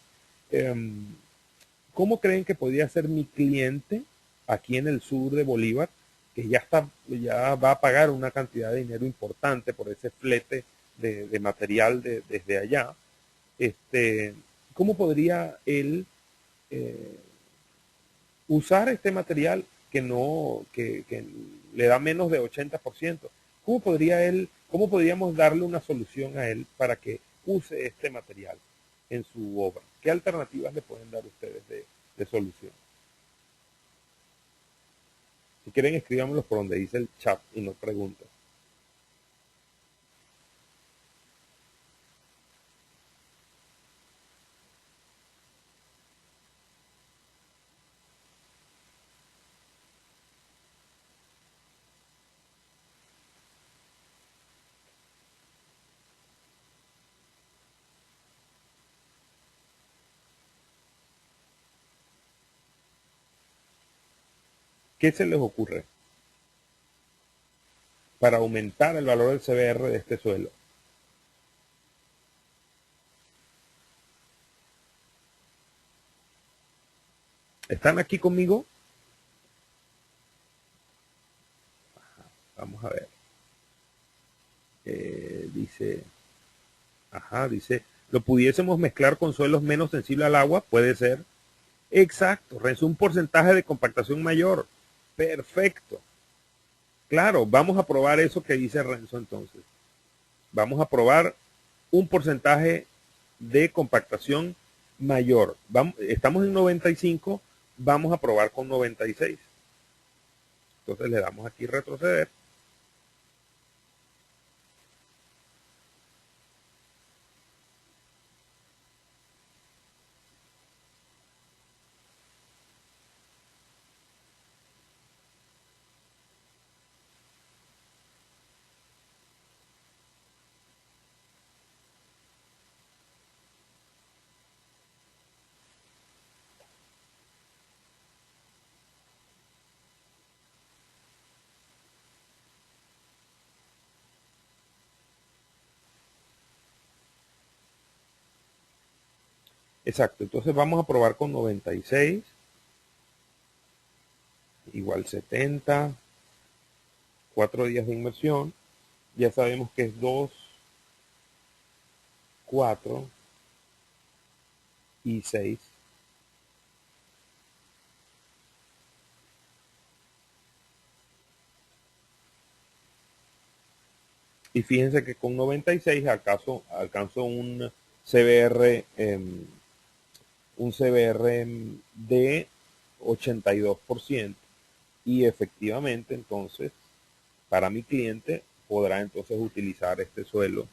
¿Cómo creen que podría ser mi cliente aquí en el sur de Bolívar, que ya va a pagar una cantidad de dinero importante por ese flete de material desde allá? ¿Cómo podría él eh, usar este material que no, que le da menos de 80%? ¿Cómo podríamos darle una solución a él para que use este material en su obra? ¿Qué alternativas le pueden dar ustedes de solución? Si quieren, escríbanmelos por donde dice el chat y nos preguntan. ¿Qué se les ocurre para aumentar el valor del CBR de este suelo? ¿Están aquí conmigo? Vamos a ver. Dice, dice, ¿lo pudiésemos mezclar con suelos menos sensibles al agua? Puede ser. Exacto, Renzo, un porcentaje de compactación mayor. Perfecto. Claro, vamos a probar eso que dice Renzo entonces. Vamos a probar un porcentaje de compactación mayor. Estamos en 95, vamos a probar con 96. Entonces le damos aquí retroceder. Exacto, entonces vamos a probar con 96, igual 70, 4 días de inmersión. Ya sabemos que es 2, 4 y 6. Y fíjense que con 96 alcanzo un CBR de 82%. Y efectivamente, entonces, para mi cliente podrá entonces utilizar este suelo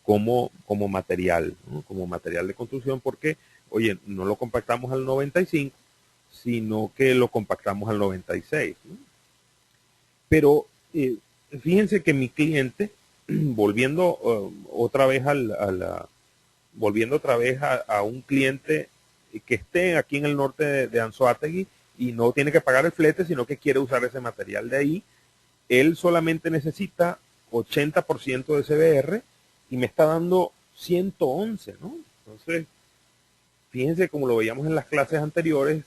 como material, ¿no? Como material de construcción, porque, oye, no lo compactamos al 95, sino que lo compactamos al 96, ¿no? Pero fíjense que mi cliente, volviendo otra vez volviendo otra vez a un cliente que esté aquí en el norte de Anzoátegui y no tiene que pagar el flete, sino que quiere usar ese material de ahí, él solamente necesita 80% de CBR y me está dando 111, ¿no? Entonces, fíjense como lo veíamos en las clases anteriores,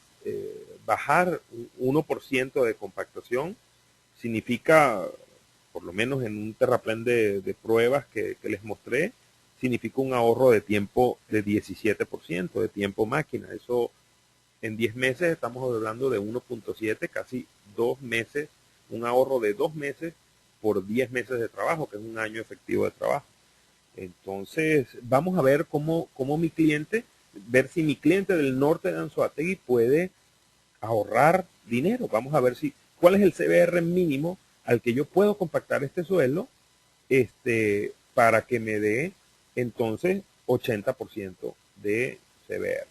bajar un 1% de compactación significa, por lo menos en un terraplén de pruebas que les mostré, significa un ahorro de tiempo de 17%, de tiempo máquina. Eso en 10 meses estamos hablando de 1.7, casi 2 meses, un ahorro de 2 meses por 10 meses de trabajo, que es un año efectivo de trabajo. Entonces, vamos a ver cómo mi cliente, ver si mi cliente del norte de Anzoátegui puede ahorrar dinero. Vamos a ver cuál es el CBR mínimo al que yo puedo compactar este suelo, para que me dé entonces 80% de CBR.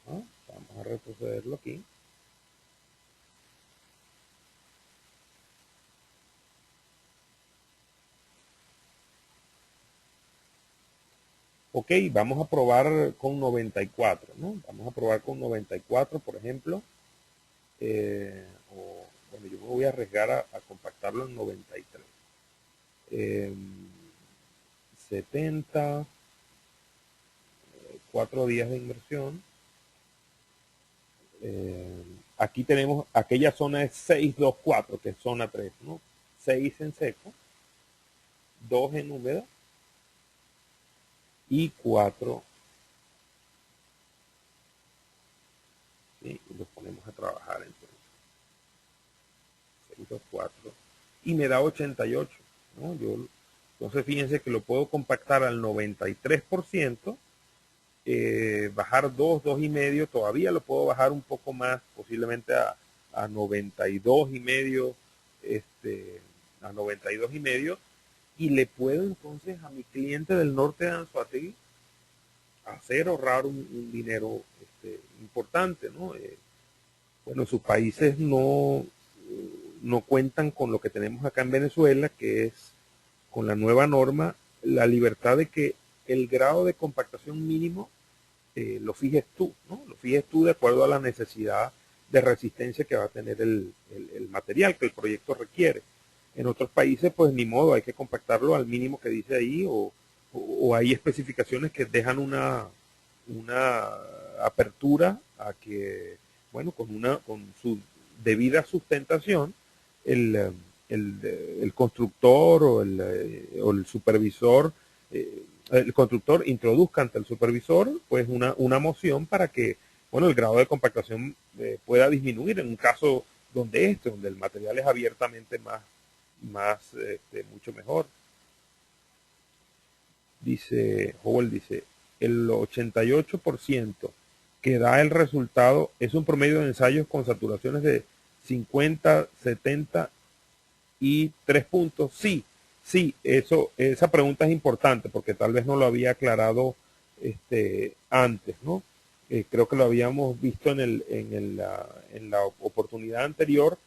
Ajá, vamos a retrocederlo aquí. Ok, vamos a probar con 94, ¿no? Vamos a probar con 94, por ejemplo. Bueno, yo me voy a arriesgar a compactarlo en 93. 70, 4 días de inversión. Aquí tenemos, aquella zona es 624, que es zona 3, ¿no? 6 en seco, 2 en húmeda y 4, ¿sí? Y los ponemos a trabajar entonces. 624 y me da 88, ¿no? Entonces fíjense que lo puedo compactar al 93%, bajar 2, 2,5, todavía lo puedo bajar un poco más, posiblemente a 92,5, a 92,5, y le puedo entonces a mi cliente del norte de Anzoátegui hacer ahorrar un dinero importante, ¿no? Bueno, sus países no cuentan con lo que tenemos acá en Venezuela, que es con la nueva norma, la libertad de que el grado de compactación mínimo lo fijes tú, ¿no? Lo fijes tú de acuerdo a la necesidad de resistencia que va a tener el material que el proyecto requiere. En otros países, pues ni modo, hay que compactarlo al mínimo que dice ahí, o hay especificaciones que dejan una apertura a que, bueno, con su debida sustentación, el, el constructor o el supervisor, el constructor introduzca ante el supervisor pues una moción para que, bueno, el grado de compactación pueda disminuir en un caso donde el material es abiertamente mucho mejor. Dice, Howell dice, el 88% que da el resultado es un promedio de ensayos con saturaciones de 50, 70 y 3 puntos. Sí, sí, esa pregunta es importante porque tal vez no lo había aclarado antes, ¿no? Creo que lo habíamos visto en la oportunidad anterior.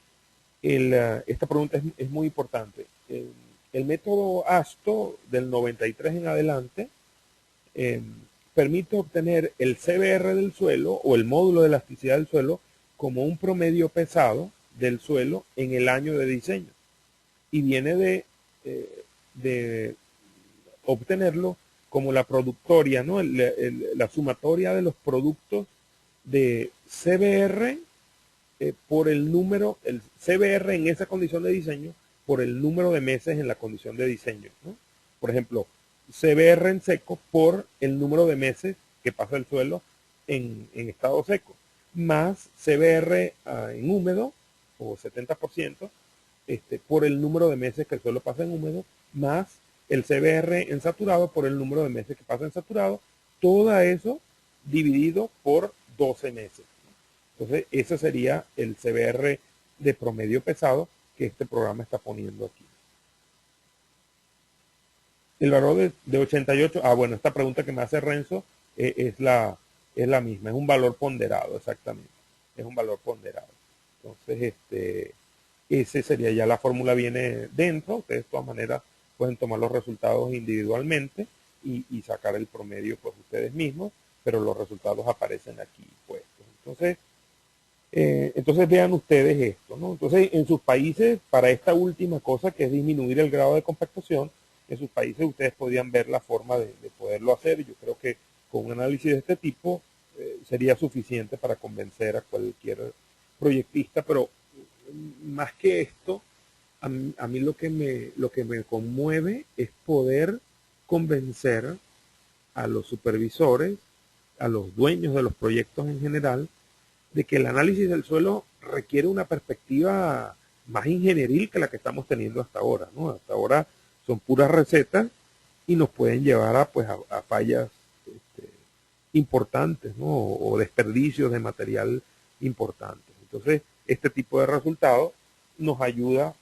Esta pregunta es muy importante. El método ASTO del 93 en adelante eh, permite obtener el CBR del suelo o el módulo de elasticidad del suelo como un promedio pesado del suelo en el año de diseño. Y viene de obtenerlo como la productoria, ¿no? La sumatoria de los productos de CBR por el número, el CBR en esa condición de diseño, por el número de meses en la condición de diseño, ¿no? Por ejemplo, CBR en seco por el número de meses que pasa el suelo en estado seco. más CBR en húmedo, o 70%, por el número de meses que el suelo pasa en húmedo, más el CBR en saturado por el número de meses que pasa en saturado, todo eso dividido por 12 meses. Entonces, ese sería el CBR de promedio pesado que este programa está poniendo aquí. El valor de 88, bueno, esta pregunta que me hace Renzo es la misma, es un valor ponderado, exactamente, es un valor ponderado. Entonces, ese sería ya la fórmula viene dentro, ustedes de todas maneras pueden tomar los resultados individualmente y sacar el promedio pues ustedes mismos, pero los resultados aparecen aquí puestos. Entonces vean ustedes esto, ¿no? Entonces en sus países, para esta última cosa que es disminuir el grado de compactación, en sus países ustedes podrían ver la forma de poderlo hacer. Yo creo que con un análisis de este tipo sería suficiente para convencer a cualquier proyectista, pero más que esto, a mí lo que me conmueve es poder convencer a los supervisores, a los dueños de los proyectos en general, de que el análisis del suelo requiere una perspectiva más ingenieril que la que estamos teniendo hasta ahora, ¿no? Hasta ahora son puras recetas y nos pueden llevar a fallas importantes, ¿no? O desperdicios de material importantes. Entonces, este tipo de resultados nos ayuda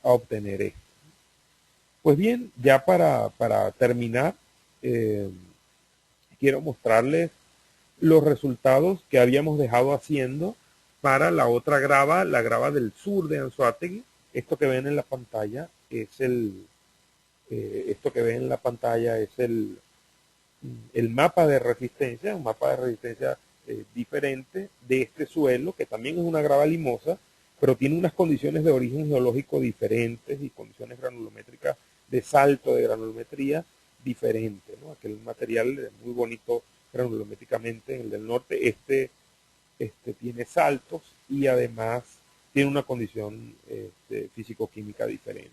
a obtener esto. Pues bien, ya para terminar, quiero mostrarles los resultados que habíamos dejado haciendo para la otra grava, la grava del sur de Anzoátegui. Esto que ven en la pantalla es el mapa de resistencia, un mapa de resistencia diferente de este suelo, que también es una grava limosa, pero tiene unas condiciones de origen geológico diferentes y condiciones granulométricas de salto de granulometría diferente, ¿no? Aquel material muy bonito granulométricamente en el del norte, tiene saltos y además tiene una condición físico-química diferente.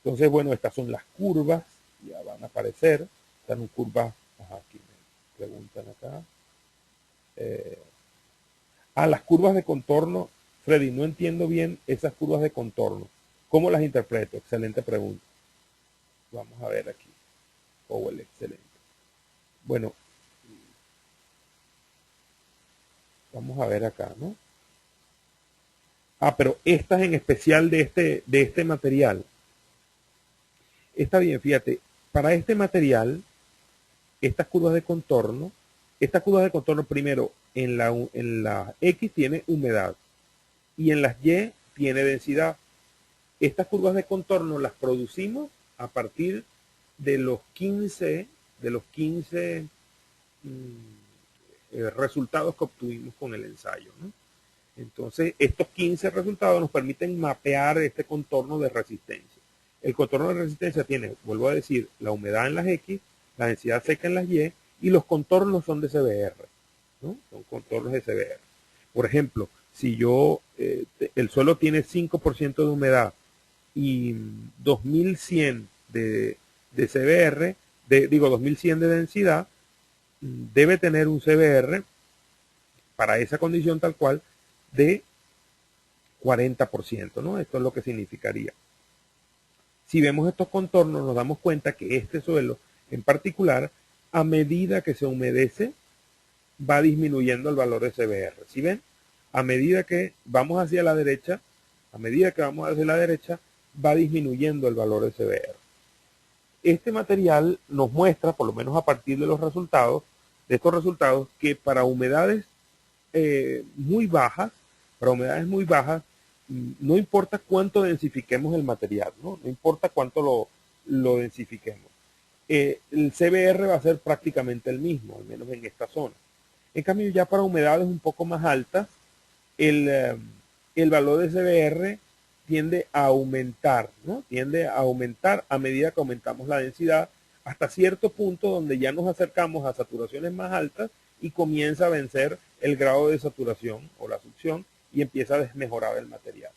Entonces, bueno, estas son las curvas, ya van a aparecer, están curvas, aquí me preguntan acá. Las curvas de contorno, Freddy, no entiendo bien esas curvas de contorno. ¿Cómo las interpreto? Excelente pregunta. Vamos a ver aquí. Powell, excelente. Bueno, vamos a ver acá, ¿no? Pero estas en especial de este material. Está bien, fíjate, para este material, estas curvas de contorno primero en la X tiene humedad y en las Y tiene densidad. Estas curvas de contorno las producimos a partir de los 15 resultados que obtuvimos con el ensayo, ¿no? Entonces, estos 15 resultados nos permiten mapear este contorno de resistencia. El contorno de resistencia tiene, vuelvo a decir, la humedad en las X, la densidad seca en las Y los contornos son de CBR, ¿no? Son contornos de CBR. Por ejemplo, si el suelo tiene 5% de humedad y 2100 de CBR, 2100 de densidad, debe tener un CBR para esa condición tal cual de 40%, ¿no? Esto es lo que significaría. Si vemos estos contornos, nos damos cuenta que este suelo en particular, a medida que se humedece, va disminuyendo el valor de CBR. ¿Sí ven? A medida que vamos hacia la derecha, va disminuyendo el valor de CBR. Este material nos muestra, por lo menos a partir de estos resultados, que para humedades muy bajas, no importa cuánto densifiquemos el material, no importa cuánto lo densifiquemos. El CBR va a ser prácticamente el mismo, al menos en esta zona. En cambio, ya para humedades un poco más altas, el valor de CBR tiende a aumentar, ¿no? Tiende a aumentar a medida que aumentamos la densidad hasta cierto punto donde ya nos acercamos a saturaciones más altas y comienza a vencer el grado de saturación o la succión y empieza a desmejorar el material.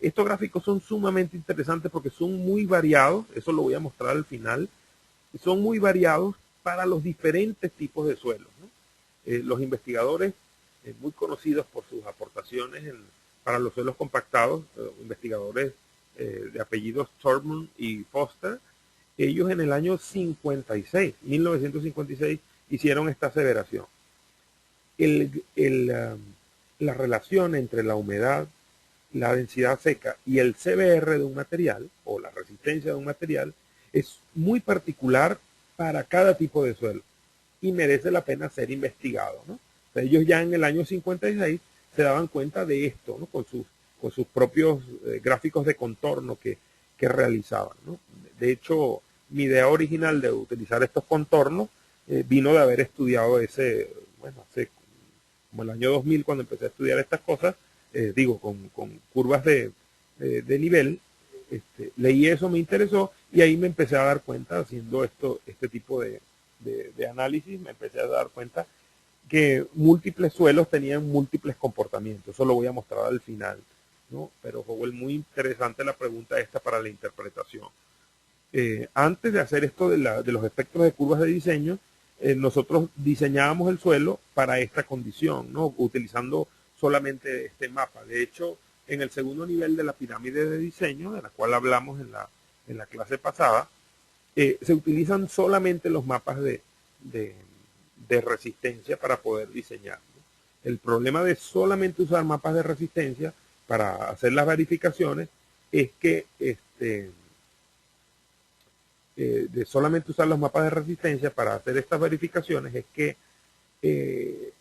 Estos gráficos son sumamente interesantes porque son muy variados, eso lo voy a mostrar al final, son muy variados para los diferentes tipos de suelos, ¿no? Los investigadores muy conocidos por sus aportaciones para los suelos compactados, investigadores de apellidos Thurman y Foster. Ellos en el año 1956, hicieron esta aseveración. La relación entre la humedad, la densidad seca y el CBR de un material, o la resistencia de un material, es muy particular para cada tipo de suelo y merece la pena ser investigado, ¿no? O sea, ellos ya en el año 56 se daban cuenta de esto, ¿no? Con sus propios gráficos de contorno que realizaban, ¿no? De hecho, mi idea original de utilizar estos contornos vino de haber estudiado hace como el año 2000, cuando empecé a estudiar estas cosas, con curvas de nivel. Leí eso, me interesó, y ahí me empecé a dar cuenta, haciendo este tipo de análisis, me empecé a dar cuenta que múltiples suelos tenían múltiples comportamientos. Eso lo voy a mostrar al final, ¿no? Pero fue muy interesante la pregunta esta para la interpretación. Antes de hacer esto de los efectos de curvas de diseño, nosotros diseñábamos el suelo para esta condición, ¿no? Utilizando solamente este mapa. De hecho, en el segundo nivel de la pirámide de diseño, de la cual hablamos en la clase pasada, se utilizan solamente los mapas de resistencia para poder diseñar, ¿no? El problema de solamente usar mapas de resistencia para hacer las verificaciones es que de solamente usar los mapas de resistencia para hacer estas verificaciones es que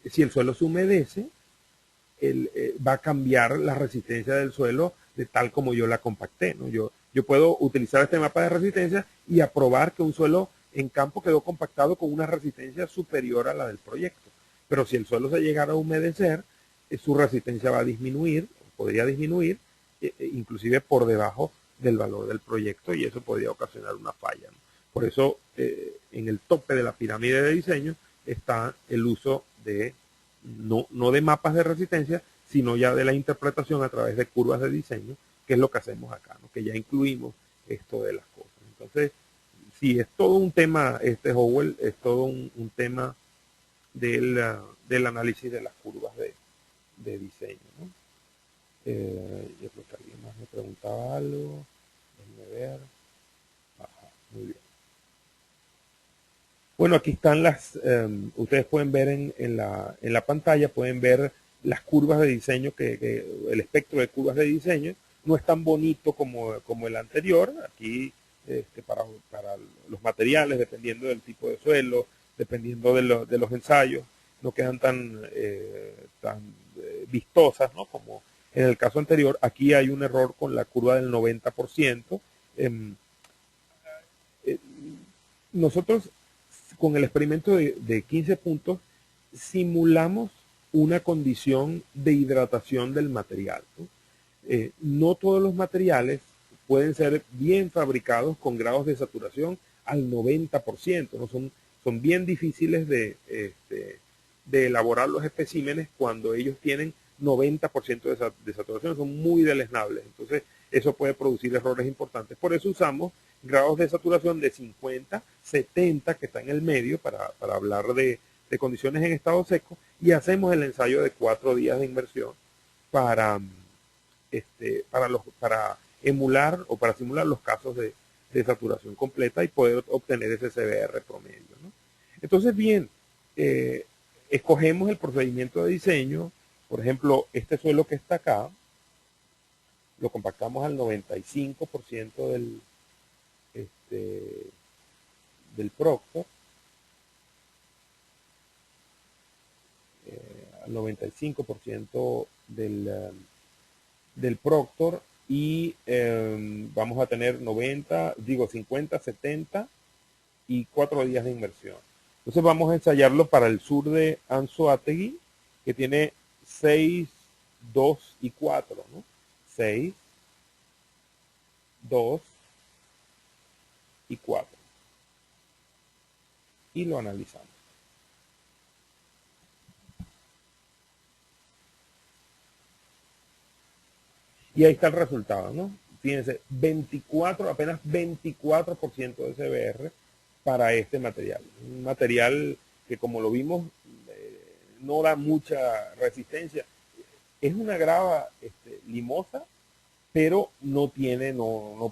si el suelo se humedece, va a cambiar la resistencia del suelo de tal como yo la compacté, ¿no? Yo puedo utilizar este mapa de resistencia y aprobar que un suelo en campo quedó compactado con una resistencia superior a la del proyecto. Pero si el suelo se llegara a humedecer, su resistencia va a disminuir, podría disminuir, inclusive por debajo del valor del proyecto, y eso podría ocasionar una falla, ¿no? Por eso en el tope de la pirámide de diseño está el uso de no de mapas de resistencia, sino ya de la interpretación a través de curvas de diseño, que es lo que hacemos acá, ¿no? Que ya incluimos esto de las cosas. Entonces, sí, es todo un tema, Howell, es todo un tema del análisis de las curvas de diseño, ¿no? Yo creo que alguien más me preguntaba algo. Déjenme ver. Ajá, muy bien. Bueno, aquí están ustedes pueden ver en la pantalla, pueden ver las curvas de diseño, el espectro de curvas de diseño no es tan bonito como el anterior. Aquí para los materiales, dependiendo del tipo de suelo, dependiendo de los ensayos, no quedan tan vistosas, ¿no? Como en el caso anterior. Aquí hay un error con la curva del 90%. Nosotros con el experimento de 15 puntos simulamos una condición de hidratación del material, ¿no? No todos los materiales pueden ser bien fabricados con grados de saturación al 90%, ¿no? Son bien difíciles de elaborar los especímenes cuando ellos tienen 90% de saturación, son muy deleznables. Entonces, eso puede producir errores importantes. Por eso usamos grados de saturación de 50, 70, que está en el medio, para hablar de condiciones en estado seco, y hacemos el ensayo de 4 días de inmersión para emular o para simular los casos de saturación completa y poder obtener ese CBR promedio, ¿no? Entonces, bien, escogemos el procedimiento de diseño. Por ejemplo, este suelo que está acá, lo compactamos al 95% del Proctor, al 95% del Proctor, y vamos a tener 50, 70 y 4 días de inmersión. Entonces vamos a ensayarlo para el sur de Anzoátegui, que tiene 6, 2 y 4, ¿no? 6, 2 y 4. Y lo analizamos. Y ahí está el resultado, ¿no? Fíjense, apenas 24% de CBR para este material. Un material que, como lo vimos, no da mucha resistencia. Es una grava limosa, pero no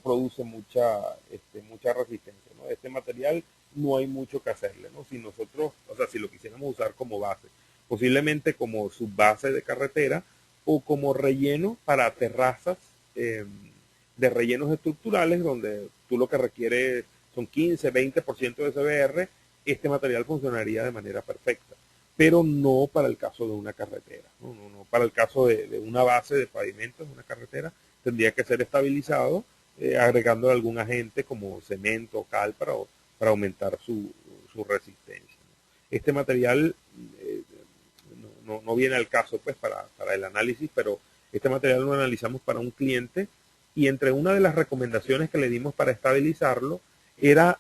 produce mucha resistencia, ¿no? Este material no hay mucho que hacerle, ¿no? Si nosotros, o sea, si lo quisiéramos usar como base, posiblemente como subbase de carretera o como relleno para terrazas de rellenos estructurales donde tú lo que requieres son 15-20% de CBR, este material funcionaría de manera perfecta, pero no para el caso de una carretera, no para el caso de una base de pavimentos, una carretera, tendría que ser estabilizado agregando algún agente como cemento o cal para aumentar su resistencia. Este material no viene al caso pues para el análisis, pero este material lo analizamos para un cliente y entre una de las recomendaciones que le dimos para estabilizarlo era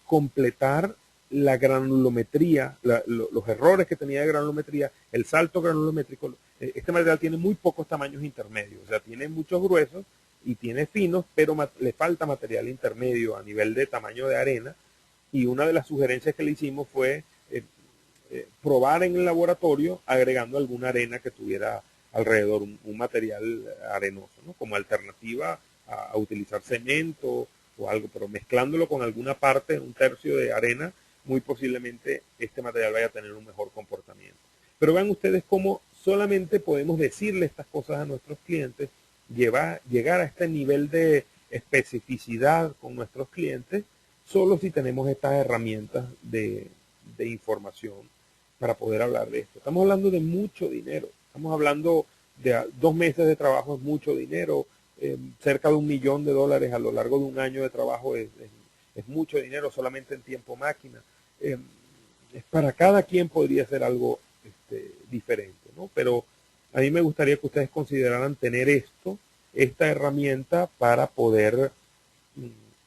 completar la granulometría, los errores que tenía de granulometría, el salto granulométrico. Este material tiene muy pocos tamaños intermedios, o sea, tiene muchos gruesos y tiene finos, pero le falta material intermedio a nivel de tamaño de arena. Y una de las sugerencias que le hicimos fue probar en el laboratorio agregando alguna arena que tuviera alrededor, un material arenoso, ¿no? Como alternativa a utilizar cemento o algo, pero mezclándolo con alguna parte, un tercio de arena, muy posiblemente este material vaya a tener un mejor comportamiento. Pero vean ustedes cómo solamente podemos decirle estas cosas a nuestros clientes, llegar a este nivel de especificidad con nuestros clientes, solo si tenemos estas herramientas de información para poder hablar de esto. Estamos hablando de mucho dinero, estamos hablando de 2 meses de trabajo es mucho dinero, cerca de $1 millón a lo largo de un año de trabajo es mucho dinero solamente en tiempo máquina. Para cada quien podría ser algo diferente, ¿no? Pero a mí me gustaría que ustedes consideraran tener esta herramienta para poder,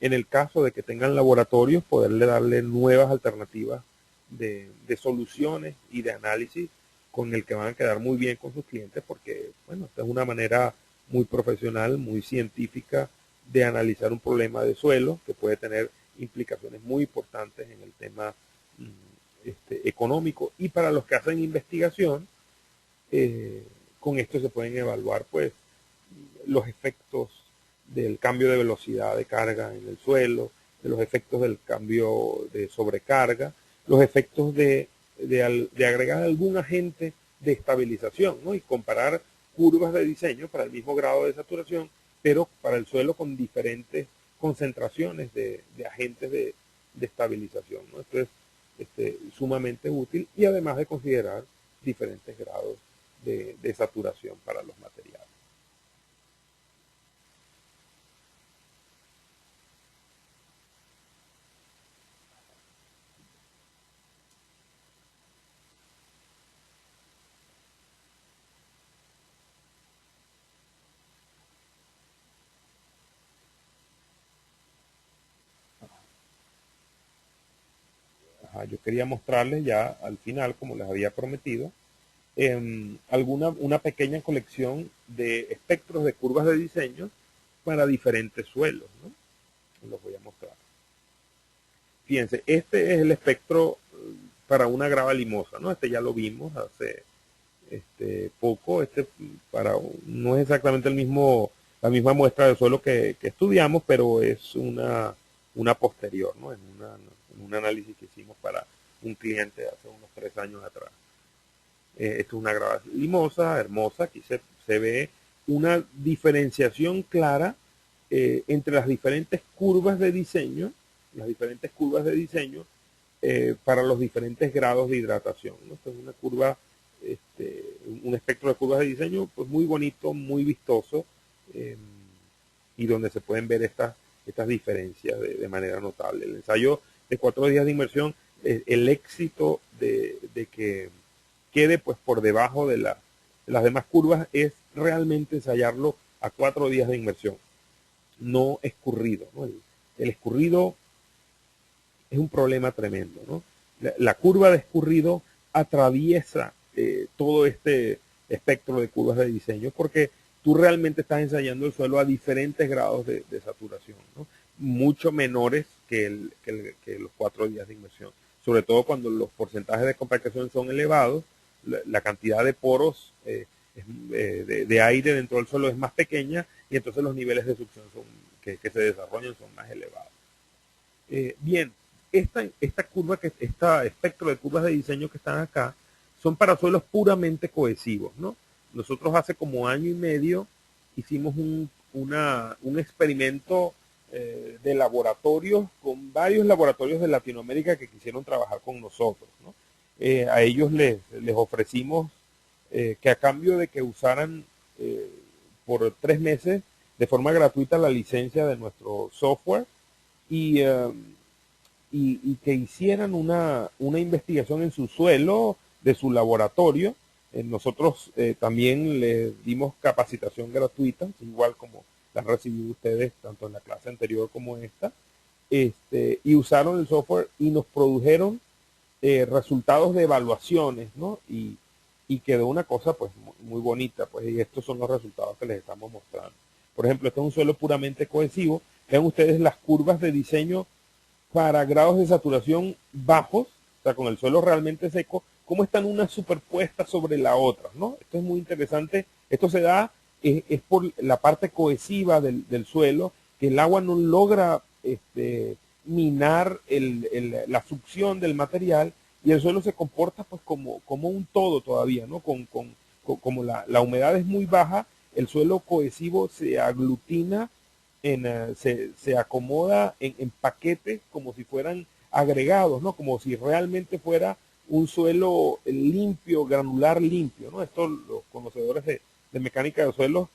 en el caso de que tengan laboratorios, poderle darle nuevas alternativas de soluciones y de análisis con el que van a quedar muy bien con sus clientes porque, bueno, esta es una manera muy profesional, muy científica de analizar un problema de suelo que puede tener implicaciones muy importantes en el tema económico y para los que hacen investigación, con esto se pueden evaluar pues los efectos del cambio de velocidad de carga en el suelo, de los efectos del cambio de sobrecarga, los efectos de agregar algún agente de estabilización, ¿no? Y comparar curvas de diseño para el mismo grado de saturación, pero para el suelo con diferentes concentraciones de agentes de estabilización, ¿no? Esto es sumamente útil y además de considerar diferentes grados de saturación para los materiales. Ajá, yo quería mostrarles ya al final, como les había prometido, una pequeña colección de espectros de curvas de diseño para diferentes suelos, ¿no? Los voy a mostrar. Fíjense, este es el espectro para una grava limosa, ¿no? Este ya lo vimos hace poco. No es exactamente la misma muestra de suelo que estudiamos, pero es una posterior, ¿no? En un análisis que hicimos para un cliente hace unos 3 años atrás. Esto es una grava limosa, hermosa. Aquí se ve una diferenciación clara entre las diferentes curvas de diseño, para los diferentes grados de hidratación, ¿no? Esta es una curva, un espectro de curvas de diseño pues muy bonito, muy vistoso, y donde se pueden ver estas diferencias de manera notable. El ensayo de 4 días de inmersión, el éxito de que quede pues por debajo de las demás curvas es realmente ensayarlo a 4 días de inmersión, no escurrido, ¿no? El escurrido es un problema tremendo, ¿no? La curva de escurrido atraviesa todo este espectro de curvas de diseño porque tú realmente estás ensayando el suelo a diferentes grados de saturación, ¿no? Mucho menores que los 4 días de inmersión, sobre todo cuando los porcentajes de compactación son elevados. la cantidad de poros de aire dentro del suelo es más pequeña y entonces los niveles de succión que se desarrollan son más elevados. Bien, esta curva, este espectro de curvas de diseño que están acá, son para suelos puramente cohesivos, ¿no? Nosotros hace como año y medio hicimos un experimento de laboratorios con varios laboratorios de Latinoamérica que quisieron trabajar con nosotros, ¿no? A ellos les ofrecimos que a cambio de que usaran por 3 meses de forma gratuita la licencia de nuestro software y, y que hicieran una investigación en su suelo de su laboratorio. Nosotros también les dimos capacitación gratuita, igual como la han recibido ustedes tanto en la clase anterior como esta, y usaron el software y nos produjeron resultados de evaluaciones, ¿no? Y quedó una cosa pues muy bonita, pues, y estos son los resultados que les estamos mostrando. Por ejemplo, este es un suelo puramente cohesivo. Vean ustedes las curvas de diseño para grados de saturación bajos, o sea, con el suelo realmente seco, cómo están unas superpuestas sobre la otra, ¿no? Esto es muy interesante. Esto se da, es por la parte cohesiva del suelo, que el agua no logra minar la succión del material y el suelo se comporta pues como un todo todavía, ¿no? Como la humedad es muy baja, el suelo cohesivo se aglutina, se acomoda en paquetes como si fueran agregados, ¿no? Como si realmente fuera un suelo limpio, granular limpio, ¿no? Esto los conocedores de mecánica de suelos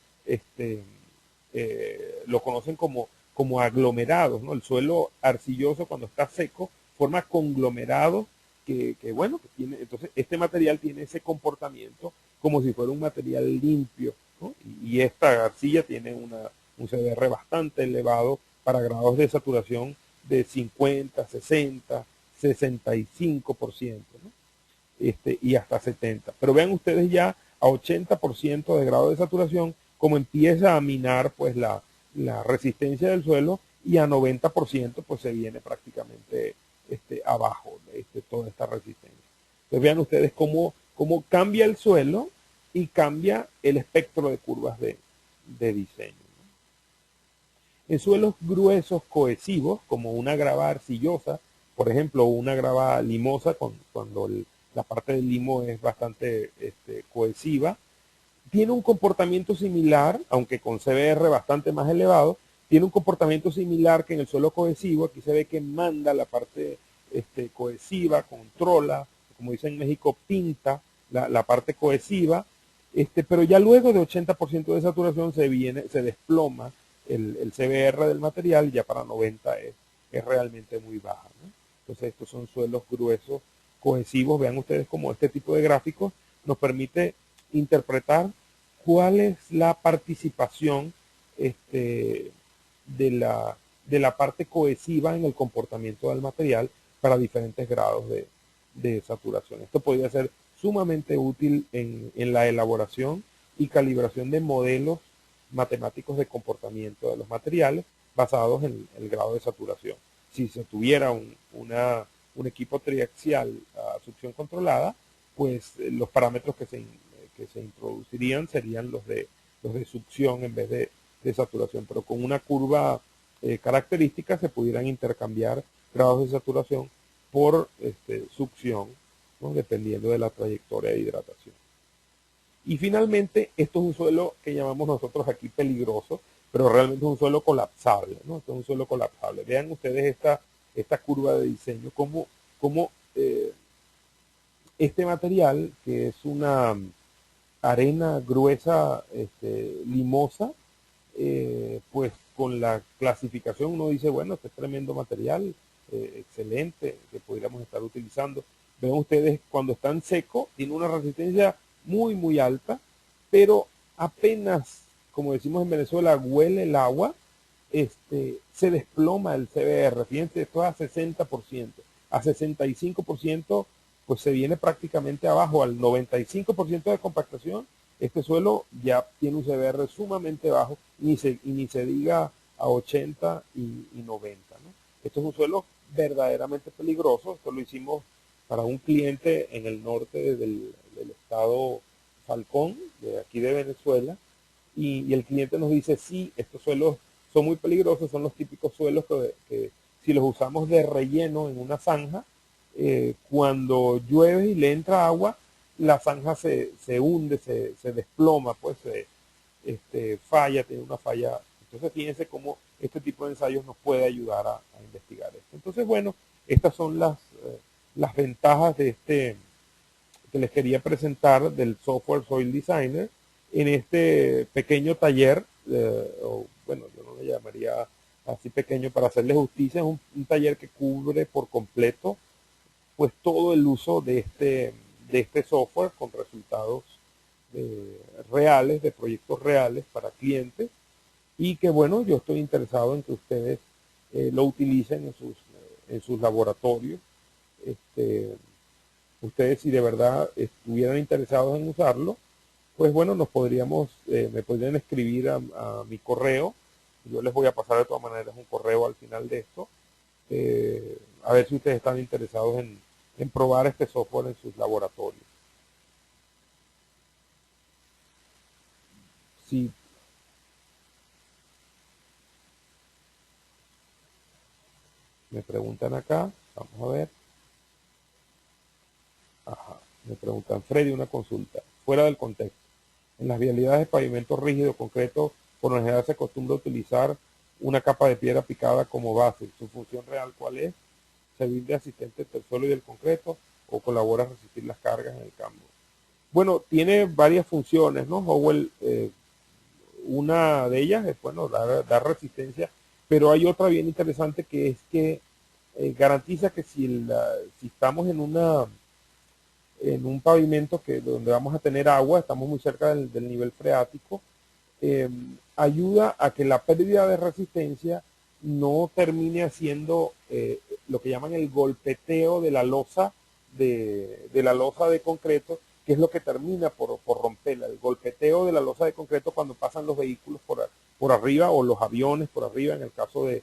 lo conocen como aglomerados, ¿no? El suelo arcilloso cuando está seco forma conglomerados bueno, que tiene, entonces este material tiene ese comportamiento como si fuera un material limpio, ¿no? Y esta arcilla tiene un CDR bastante elevado para grados de saturación de 50, 60, 65%, ¿no? Y hasta 70%. Pero vean ustedes ya a 80% de grado de saturación, como empieza a minar pues la resistencia del suelo, y a 90% pues se viene prácticamente abajo toda esta resistencia. Entonces vean ustedes cómo cambia el suelo y cambia el espectro de curvas de diseño. En suelos gruesos cohesivos, como una grava arcillosa, por ejemplo, una grava limosa, cuando la parte del limo es bastante cohesiva, tiene un comportamiento similar, aunque con CBR bastante más elevado, tiene un comportamiento similar que en el suelo cohesivo. Aquí se ve que manda la parte cohesiva, controla, como dicen en México, pinta la parte cohesiva, pero ya luego de 80% de saturación se desploma el CBR del material, ya para 90 es realmente muy baja, ¿no? Entonces estos son suelos gruesos cohesivos. Vean ustedes cómo este tipo de gráficos nos permite interpretar cuál es la participación de la parte cohesiva en el comportamiento del material para diferentes grados de saturación. Esto podría ser sumamente útil en la elaboración y calibración de modelos matemáticos de comportamiento de los materiales basados en el grado de saturación. Si se tuviera un equipo triaxial a succión controlada, pues los parámetros que se introducirían serían los de succión en vez de saturación, pero con una curva característica se pudieran intercambiar grados de saturación por succión, ¿no? Dependiendo de la trayectoria de hidratación. Y finalmente, esto es un suelo que llamamos nosotros aquí peligroso, pero realmente es un suelo colapsable, ¿no? Esto es un suelo colapsable. Vean ustedes esta curva de diseño, cómo este material, que es una arena gruesa limosa, pues con la clasificación uno dice, bueno, este es tremendo material, excelente, que podríamos estar utilizando. Ven ustedes, cuando están secos, tiene una resistencia muy, muy alta, pero apenas, como decimos en Venezuela, huele el agua, se desploma el CBR. Fíjense, esto es a 60%. A 65%, pues se viene prácticamente abajo. Al 95% de compactación, este suelo ya tiene un CBR sumamente bajo, y ni se diga a 80 y 90, ¿no? Esto es un suelo verdaderamente peligroso. Esto lo hicimos para un cliente en el norte del del estado Falcón, de aquí de Venezuela, y el cliente nos dice, sí, estos suelos son muy peligrosos, son los típicos suelos que si los usamos de relleno en una zanja, cuando llueve y le entra agua, la zanja se hunde, se desploma, pues falla, tiene una falla. Entonces fíjense cómo este tipo de ensayos nos puede ayudar a investigar esto. Entonces, bueno, estas son las ventajas de este que les quería presentar del software Soil Designer en este pequeño taller, o bueno, yo no le llamaría así pequeño para hacerle justicia, es un taller que cubre por completo pues todo el uso de este software con resultados reales, de proyectos reales para clientes, y que bueno, yo estoy interesado en que ustedes lo utilicen en sus laboratorios. Ustedes si de verdad estuvieran interesados en usarlo, pues bueno, me podrían escribir a mi correo. Yo les voy a pasar de todas maneras un correo al final de esto, a ver si ustedes están interesados en probar este software en sus laboratorios. Si me preguntan acá, vamos a ver. Ajá, me preguntan, Freddy, una consulta, fuera del contexto. En las vialidades de pavimento rígido, concreto, por lo general se acostumbra utilizar una capa de piedra picada como base. ¿Su función real cuál es? ¿Servir de asistente del suelo y del concreto o colabora a resistir las cargas en el campo? Bueno, tiene varias funciones, ¿no, Howell? Una de ellas es, bueno, dar resistencia, pero hay otra bien interesante que es que garantiza que si estamos en un pavimento donde vamos a tener agua, estamos muy cerca del nivel freático, ayuda a que la pérdida de resistencia no termine haciendo lo que llaman el golpeteo de la losa de la losa de concreto, que es lo que termina por romperla. El golpeteo de la losa de concreto cuando pasan los vehículos por arriba o los aviones por arriba, en el caso de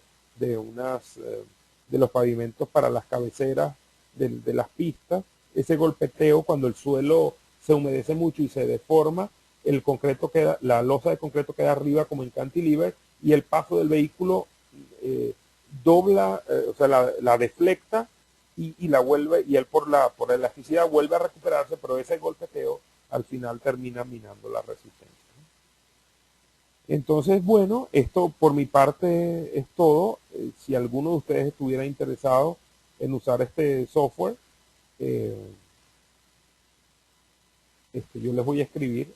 los pavimentos para las cabeceras de las pistas. Ese golpeteo, cuando el suelo se humedece mucho y se deforma, el concreto la losa de concreto queda arriba como en cantilever, y el paso del vehículo dobla, o sea, la deflecta y la vuelve, y él por elasticidad vuelve a recuperarse, pero ese golpeteo al final termina minando la resistencia. Entonces, bueno, esto por mi parte es todo. Si alguno de ustedes estuviera interesado en usar este software, eh, yo les voy a escribir,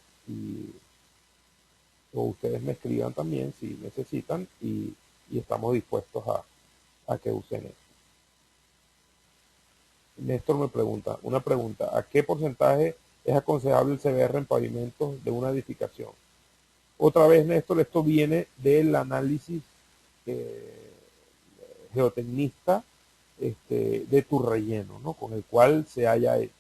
o ustedes me escriban también si necesitan, y estamos dispuestos a que usen esto. Néstor me pregunta, una pregunta, ¿a qué porcentaje es aconsejable el CBR en pavimentos de una edificación? Otra vez, Néstor, esto viene del análisis geotecnista de tu relleno, ¿no? Con el cual se haya hecho.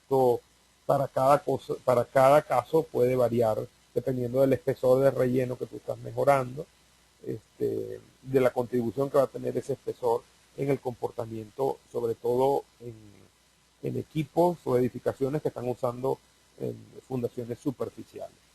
Esto para cada caso puede variar dependiendo del espesor de relleno que tú estás mejorando, de la contribución que va a tener ese espesor en el comportamiento, sobre todo en equipos o edificaciones que están usando fundaciones superficiales.